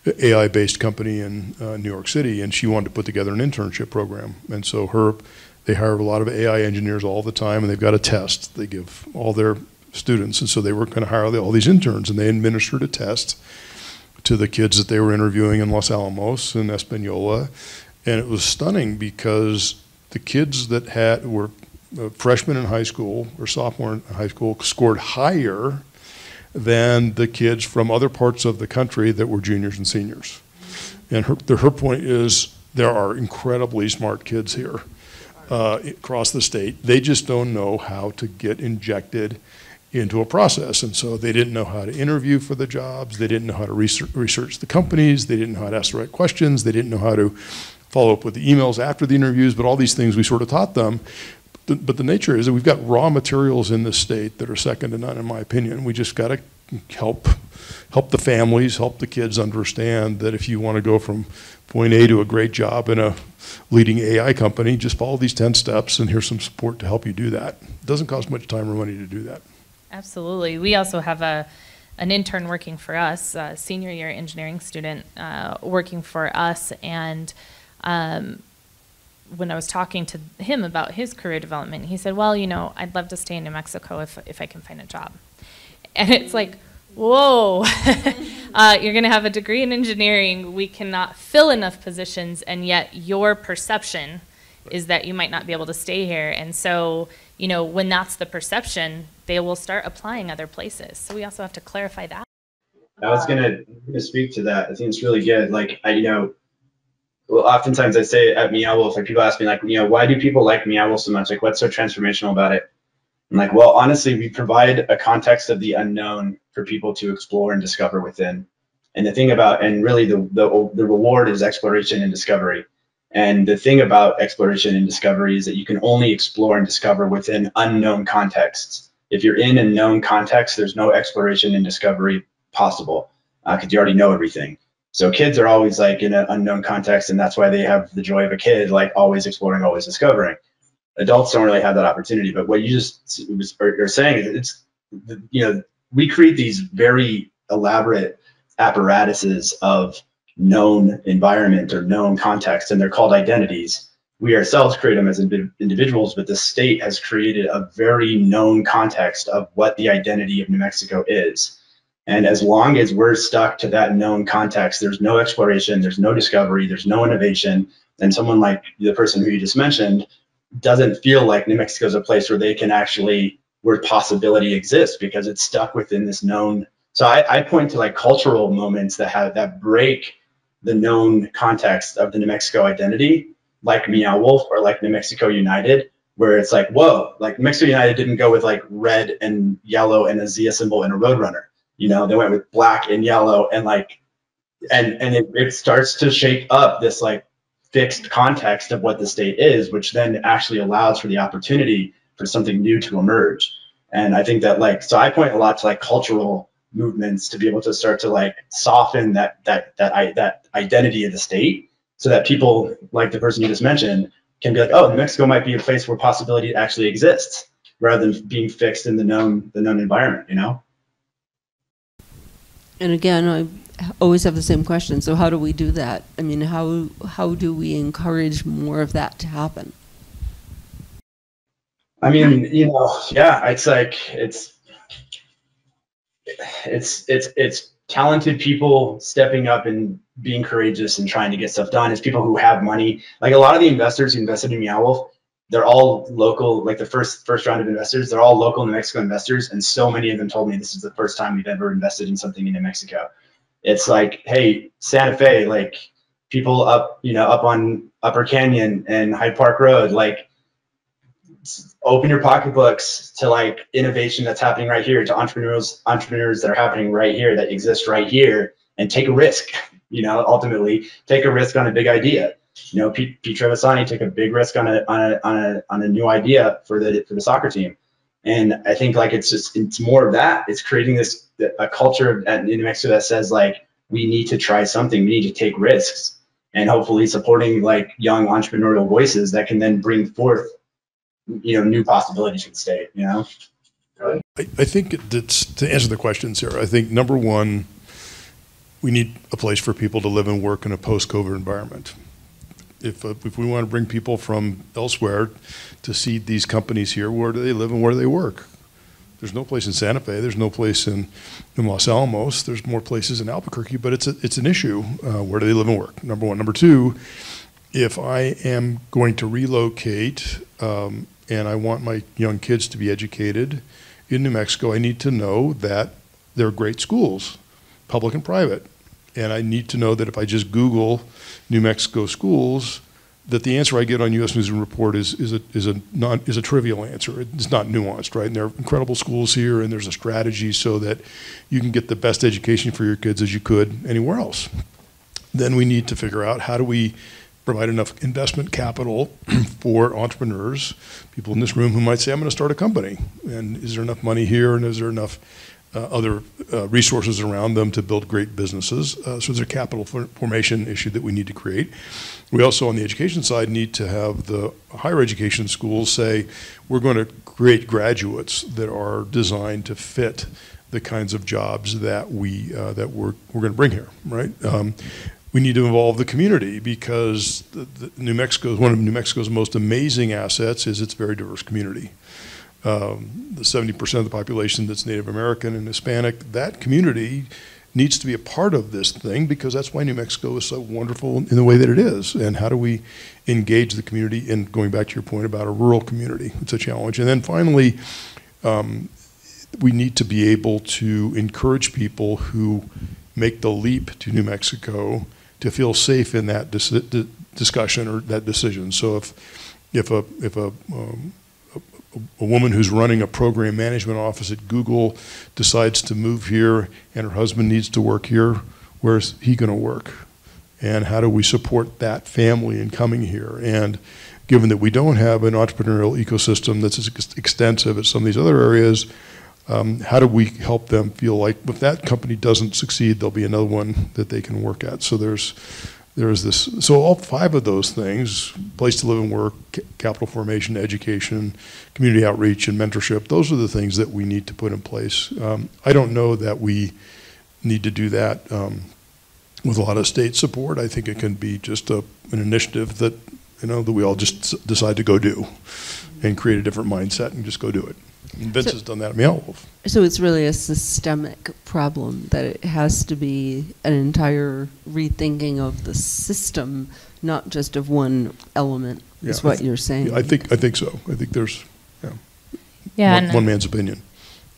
AI-based company in New York City, and she wanted to put together an internship program. And so they hire a lot of AI engineers all the time, and they've got a test they give all their students. And so they were going to hire all these interns, and they administered a test to the kids that they were interviewing in Los Alamos and Espanola. And it was stunning because the kids that were freshmen in high school or sophomore in high school scored higher than the kids from other parts of the country that were juniors and seniors. And her point is there are incredibly smart kids here across the state. They just don't know how to get injected into a process. And so they didn't know how to interview for the jobs. They didn't know how to research the companies. They didn't know how to ask the right questions. They didn't know how to follow up with the emails after the interviews. But all these things we sort of taught them. But the nature is that we've got raw materials in this state that are second to none, in my opinion. We just got to help the families, help the kids understand that if you want to go from point A to a great job in a leading AI company, just follow these 10 steps, and here's some support to help you do that. It doesn't cost much time or money to do that. Absolutely. We also have an intern working for us, a senior year engineering student working for us, and when I was talking to him about his career development, he said, well, you know, I'd love to stay in New Mexico if I can find a job. And it's like, whoa, you're going to have a degree in engineering. We cannot fill enough positions, and yet your perception is that you might not be able to stay here. And so, you know, when that's the perception, they will start applying other places. So we also have to clarify that. I was going to speak to that. I think it's really good. Like, well, oftentimes I say at Meow Wolf, like people ask me, like, why do people like Meow Wolf so much? Like, what's so transformational about it? I'm like, well, honestly, we provide a context of the unknown for people to explore and discover within. And the thing about, and really the reward is exploration and discovery. And the thing about exploration and discovery is that you can only explore and discover within unknown contexts. If you're in a known context, there's no exploration and discovery possible because you already know everything. So kids are always like in an unknown context, and that's why they have the joy of a kid, like always exploring, always discovering. Adults don't really have that opportunity. But what you just are saying is, we create these very elaborate apparatuses of known environment or known context, and they're called identities. We ourselves create them as individuals, but the state has created a very known context of what the identity of New Mexico is. And as long as we're stuck to that known context, there's no exploration, there's no discovery, there's no innovation. And someone like the person who you just mentioned doesn't feel like New Mexico is a place where they can actually, where possibility exists, because it's stuck within this known. So I point to like cultural moments that break the known context of the New Mexico identity, like Meow Wolf or like New Mexico United, where it's like, whoa, like Mexico United didn't go with like red and yellow and a Zia symbol and a Roadrunner. You know, they went with black and yellow and like, and it starts to shape up this like fixed context of what the state is, which then actually allows for the opportunity for something new to emerge. And I think that like, so I point a lot to like cultural movements to be able to start to like soften that identity of the state, so that people like the person you just mentioned can be like, oh, New Mexico might be a place where possibility actually exists, rather than being fixed in the known environment, you know? And again, I always have the same question. So how do we do that? I mean, how do we encourage more of that to happen? I mean, you know, yeah, it's like it's talented people stepping up and being courageous and trying to get stuff done. It's people who have money. Like a lot of the investors who invested in Meow Wolf, they're all local. Like the first round of investors, they're all local New Mexico investors, and so many of them told me this is the first time we've ever invested in something in New Mexico. It's like, hey, Santa Fe, like people up, you know, up on Upper Canyon and Hyde Park Road, like open your pocketbooks to like innovation that's happening right here, to entrepreneurs that are happening right here, that exist right here, and take a risk. You know, ultimately take a risk on a big idea. You know, Pete Trevisani took a big risk on a new idea for the soccer team. And I think like it's more of that. It's creating a culture in New Mexico that says like, we need to try something, we need to take risks, and hopefully supporting like young entrepreneurial voices that can then bring forth, you know, new possibilities for the state, you know? I think it's, to answer the question, Sarah, I think number one, we need a place for people to live and work in a post-COVID environment. If we want to bring people from elsewhere to seed these companies here, where do they live and where do they work? There's no place in Santa Fe. There's no place in Los Alamos. There's more places in Albuquerque, but it's an issue. Where do they live and work? Number one. Number two, if I am going to relocate and I want my young kids to be educated in New Mexico, I need to know that there are great schools, public and private. And I need to know that if I just Google New Mexico schools, that the answer I get on U.S. News and Report is a trivial answer. It's not nuanced, right? And there are incredible schools here, and there's a strategy so that you can get the best education for your kids as you could anywhere else. Then we need to figure out, how do we provide enough investment capital for entrepreneurs, people in this room who might say, I'm going to start a company. And is there enough money here, and is there enough other resources around them to build great businesses? So there's a capital formation issue that we need to create. We also, on the education side, need to have the higher education schools say, we're going to create graduates that are designed to fit the kinds of jobs that we're going to bring here, right? We need to involve the community, because New Mexico, one of New Mexico's most amazing assets is its very diverse community. The 70% of the population that's Native American and Hispanic, that community needs to be a part of this thing, because that's why New Mexico is so wonderful in the way that it is. And how do we engage the community? And going back to your point about a rural community, it's a challenge. And then finally, we need to be able to encourage people who make the leap to New Mexico to feel safe in that discussion or that decision. So if a woman who's running a program management office at Google decides to move here and her husband needs to work here, where's he going to work? And how do we support that family in coming here? And given that we don't have an entrepreneurial ecosystem that's as extensive as some of these other areas, how do we help them feel like if that company doesn't succeed, there'll be another one that they can work at? So there's this, so all five of those things, place to live and work, capital formation, education, community outreach, and mentorship, those are the things that we need to put in place. I don't know that we need to do that with a lot of state support. I think it can be just an initiative that, that we all just decide to go do and create a different mindset and just go do it. And Vince has done that at Meow Wolf. So it's really a systemic problem, that it has to be an entire rethinking of the system, not just of one element, is what you're saying. Yeah, I think so. I think there's one man's opinion.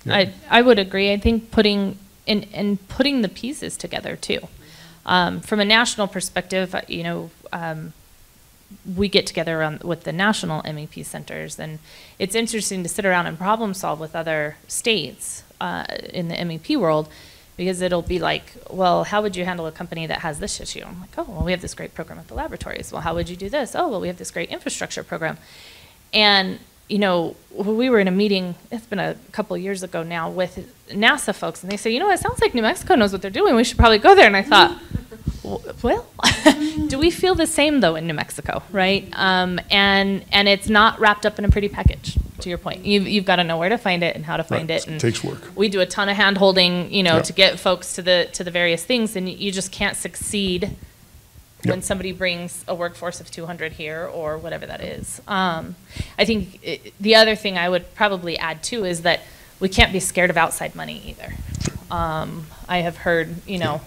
Yeah. I would agree. I think putting the pieces together too. From a national perspective, we get together with the national MEP centers, and it's interesting to sit around and problem solve with other states in the MEP world, because it'll be like, well, how would you handle a company that has this issue? I'm like, oh, well, we have this great program at the laboratories. Well, how would you do this? Oh, well, we have this great infrastructure program. And, you know, we were in a meeting, it's been a couple of years ago now, with NASA folks, and they say, you know, it sounds like New Mexico knows what they're doing. We should probably go there. And I thought, well, do we feel the same, though, in New Mexico, right? And it's not wrapped up in a pretty package, to your point. You've got to know where to find it and how to find it. And it takes work. We do a ton of hand-holding, you know, to get folks to the various things, and you just can't succeed when somebody brings a workforce of 200 here or whatever that is. I think the other thing I would probably add, too, is that we can't be scared of outside money either. I have heard, you know,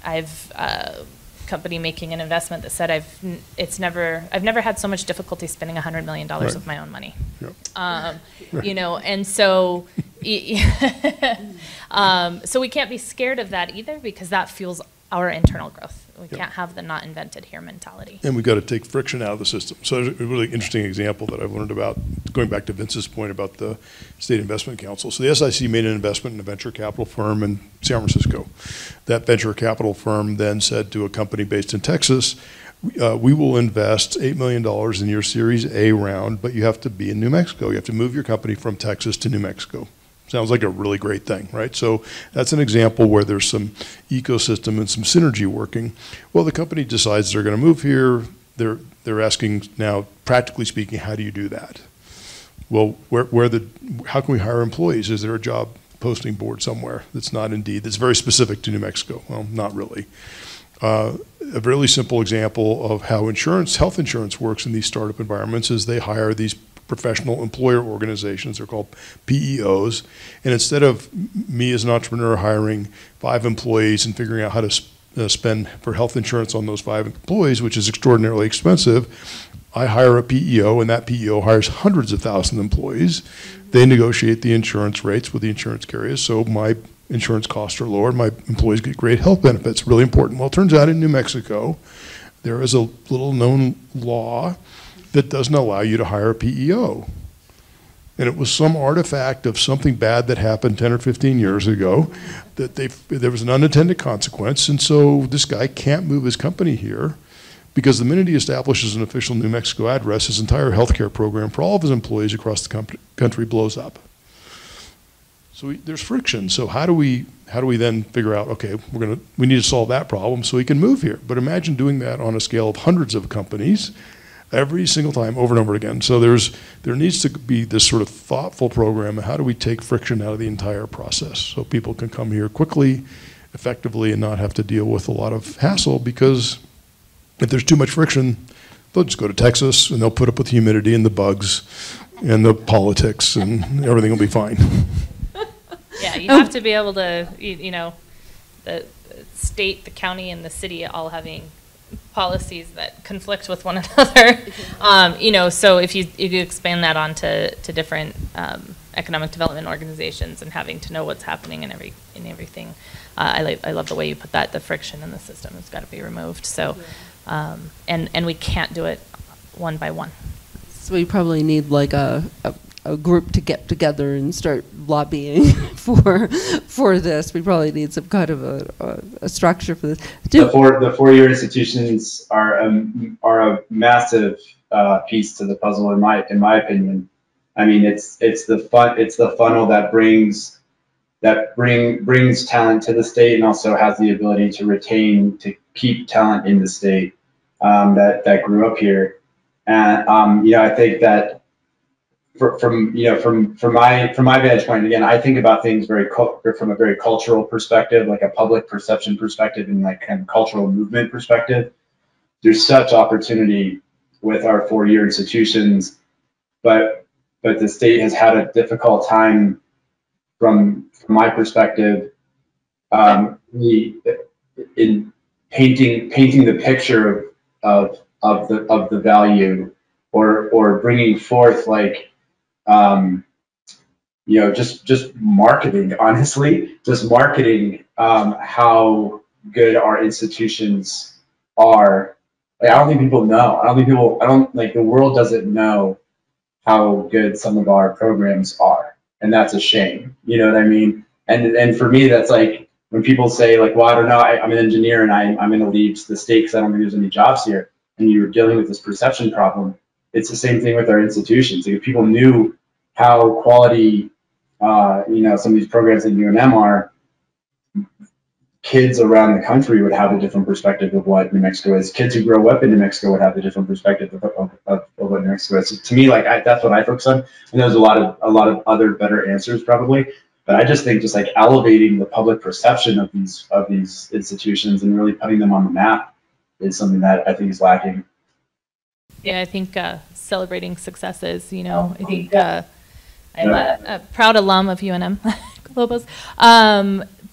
I've company making an investment that said I've never had so much difficulty spending $100 million of my own money. You know, and so so we can't be scared of that either, because that fuels our internal growth. We can't have the not invented here mentality. And we've got to take friction out of the system. So there's a really interesting example that I've learned about, going back to Vince's point about the State Investment Council. So the SIC made an investment in a venture capital firm in San Francisco. That venture capital firm then said to a company based in Texas, we will invest $8 million in your Series A round, but you have to be in New Mexico. You have to move your company from Texas to New Mexico. Sounds like a really great thing, right? So that's an example where there's some ecosystem and some synergy working. Well, the company decides they're going to move here. They're asking now, practically speaking, how do you do that? Well, how can we hire employees? Is there a job posting board somewhere that's not Indeed, that's very specific to New Mexico? Well, not really. A really simple example of how health insurance works in these startup environments is they hire these professional employer organizations. They're called PEOs. And instead of me as an entrepreneur hiring 5 employees and figuring out how to spend for health insurance on those 5 employees, which is extraordinarily expensive, I hire a PEO, and that PEO hires hundreds of thousands of employees. They negotiate the insurance rates with the insurance carriers, so my insurance costs are lower, my employees get great health benefits. Really important. Well, it turns out in New Mexico, there is a little known law that doesn't allow you to hire a PEO. And it was some artifact of something bad that happened 10 or 15 years ago that there was an unintended consequence, and so this guy can't move his company here because the minute he establishes an official New Mexico address, his entire healthcare program for all of his employees across the country blows up. So there's friction. So how do we then figure out, okay, we need to solve that problem so he can move here? But imagine doing that on a scale of hundreds of companies every single time, over and over again. So there needs to be this sort of thoughtful program of how do we take friction out of the entire process so people can come here quickly, effectively, and not have to deal with a lot of hassle, because if there's too much friction, they'll just go to Texas and they'll put up with the humidity and the bugs and the politics, and everything will be fine. Yeah, you have to be able to, you know, the state, the county, and the city all having policies that conflict with one another. You know, so if you expand that onto different economic development organizations and having to know what's happening in everything, I love the way you put that. The friction in the system has got to be removed. So, and we can't do it one by one. So we probably need like a group to get together and start lobbying for this. We probably need some kind of a structure for this. The four-year institutions are a massive piece to the puzzle, in my opinion. I mean, it's the funnel that brings talent to the state, and also has the ability to keep talent in the state that grew up here. And you know, I think that from my vantage point, again, I think about things from a very cultural perspective, like a public perception perspective, and like kind of cultural movement perspective. There's such opportunity with our four-year institutions, but the state has had a difficult time from my perspective in painting the picture of the value, or bringing forth, like, you know, just marketing, honestly, just marketing how good our institutions are Like, I don't think people know. I don't like the world doesn't know how good some of our programs are, and that's a shame. You know what I mean? And for me, that's like when people say like, well, I don't know, I'm an engineer and I'm going to leave the state because I don't think there's any jobs here, and you're dealing with this perception problem. It's the same thing with our institutions. Like, if people knew how quality, some of these programs at UNM are, kids around the country would have a different perspective of what New Mexico is. Kids who grow up in New Mexico would have a different perspective of what New Mexico is. So to me, like that's what I focus on. And there's a lot of other better answers probably, but I just think just like elevating the public perception of these institutions and really putting them on the map is something that I think is lacking. Yeah, I think celebrating successes. I think I'm a proud alum of UNM Globos.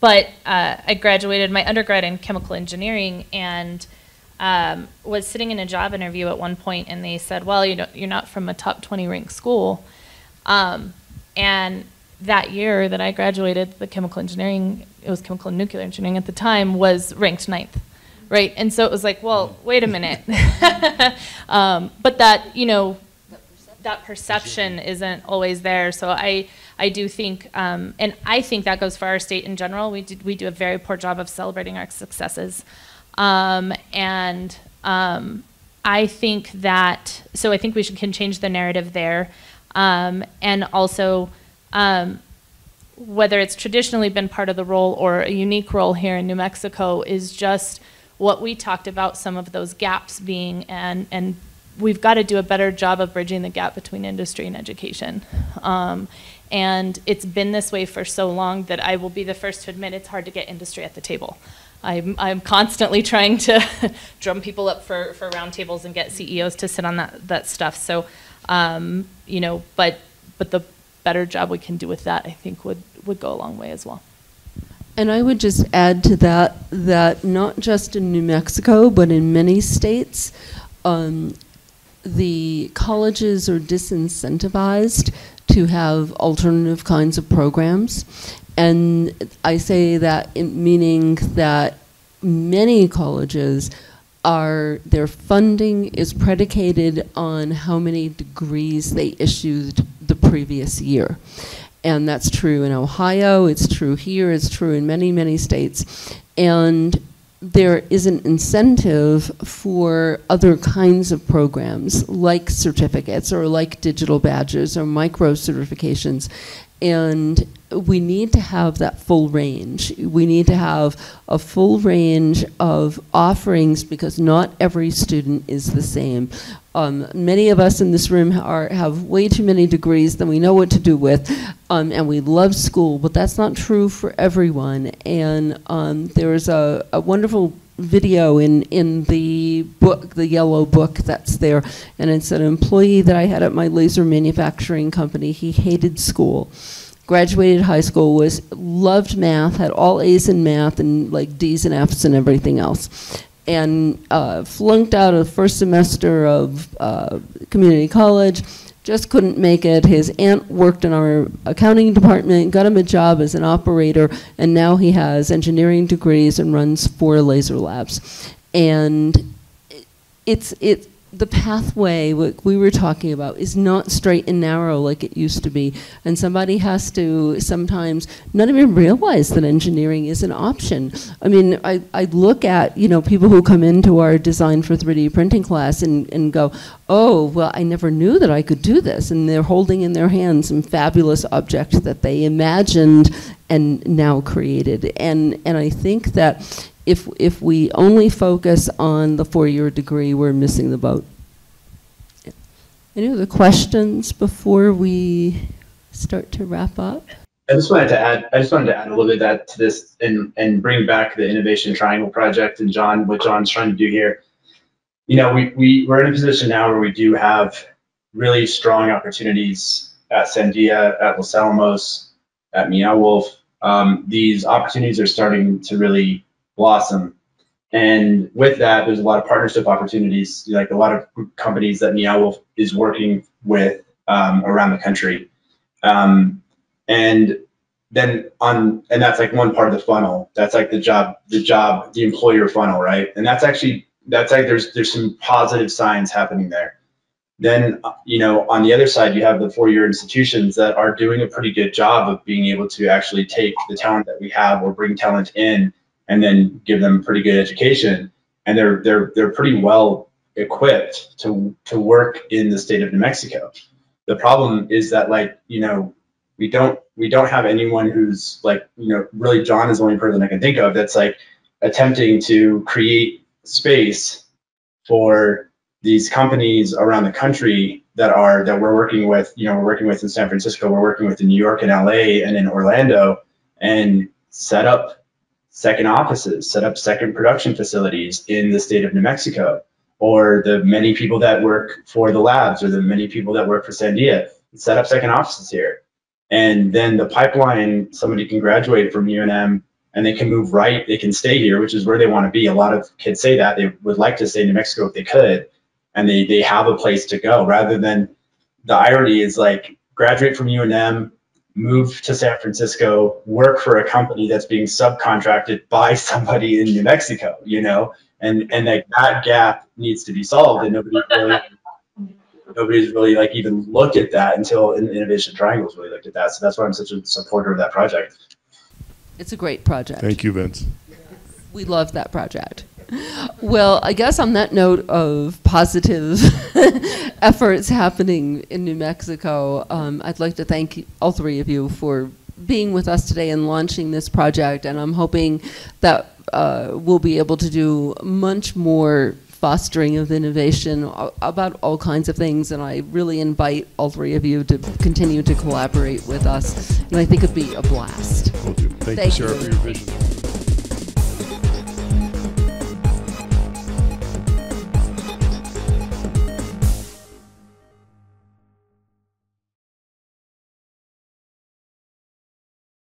But I graduated my undergrad in chemical engineering and was sitting in a job interview at one point, and they said, well, you're not from a top 20 ranked school. And that year that I graduated, the chemical engineering, it was chemical and nuclear engineering at the time, was ranked 9th, right? And so it was like, well, wait a minute. But that, that perception isn't always there. So I do think, and I think that goes for our state in general. We do a very poor job of celebrating our successes. I think that, so I think we can change the narrative there. And also, whether it's traditionally been part of the role or a unique role here in New Mexico is just what we talked about, some of those gaps being, and we've got to do a better job of bridging the gap between industry and education. And it's been this way for so long that I will be the first to admit it's hard to get industry at the table. I'm constantly trying to drum people up for roundtables and get CEOs to sit on that stuff. So, but the better job we can do with that, I think, would go a long way as well. And I would just add to that not just in New Mexico, but in many states, the colleges are disincentivized to have alternative kinds of programs. And I say that meaning that many colleges their funding is predicated on how many degrees they issued the previous year. And that's true in Ohio, it's true here, it's true in many, many states. And there is an incentive for other kinds of programs like certificates or like digital badges or micro certifications. And we need to have that full range. We need to have a full range of offerings because not every student is the same. Many of us in this room have way too many degrees than we know what to do with, and we love school, but that's not true for everyone. And there is a wonderful video in the book, the yellow book that's there, and it's an employee that I had at my laser manufacturing company. He hated school. Graduated high school, loved math, had all A's in math and like D's and F's and everything else. And flunked out of the first semester of community college, just couldn't make it. His aunt worked in our accounting department, got him a job as an operator, and now he has engineering degrees and runs 4 laser labs. And the pathway we were talking about is not straight and narrow like it used to be. And somebody has to sometimes not even realize that engineering is an option. I mean, I look at, people who come into our design for 3D printing class and go, oh, well, I never knew that I could do this. And they're holding in their hands some fabulous objects that they imagined and now created. And I think that if we only focus on the 4-year degree, we're missing the boat. Any other questions before we start to wrap up? I just wanted to add a little bit of that to this and bring back the Innovation Triangle project and what John's trying to do here. We're in a position now where we do have really strong opportunities at Sandia, at Los Alamos, at Meow Wolf. These opportunities are starting to really blossom. And with that, there's a lot of partnership opportunities, like a lot of companies that Meow Wolf is working with around the country. And that's like one part of the funnel. That's like the employer funnel, right? And that's actually that's like there's some positive signs happening there. Then, on the other side, you have the four-year institutions that are doing a pretty good job of being able to actually take the talent that we have or bring talent in and then give them pretty good education. And they're pretty well equipped to work in the state of New Mexico. The problem is that, like, we don't have anyone who's like, really John is the only person I can think of that's like attempting to create space for these companies around the country that we're working with. We're working with in San Francisco, we're working with in New York and LA and in Orlando, and set up second offices, set up second production facilities in the state of New Mexico, or the many people that work for the labs or the many people that work for Sandia, set up second offices here. And then the pipeline, somebody can graduate from UNM and they can move right, they can stay here, which is where they want to be. A lot of kids say that they would like to stay in New Mexico if they could, and they have a place to go, rather than the irony is like graduate from UNM, move to San Francisco, work for a company that's being subcontracted by somebody in New Mexico, and like that gap needs to be solved, and nobody's really like even looked at that until Innovation Triangle's really looked at that. So that's why I'm such a supporter of that project. It's a great project. Thank you, Vince. We love that project. Well, I guess on that note of positive efforts happening in New Mexico, I'd like to thank all three of you for being with us today and launching this project. And I'm hoping that we'll be able to do much more fostering of innovation about all kinds of things. And I really invite all three of you to continue to collaborate with us. And I think it'd be a blast. Will do. Thank you, Sarah, for your vision.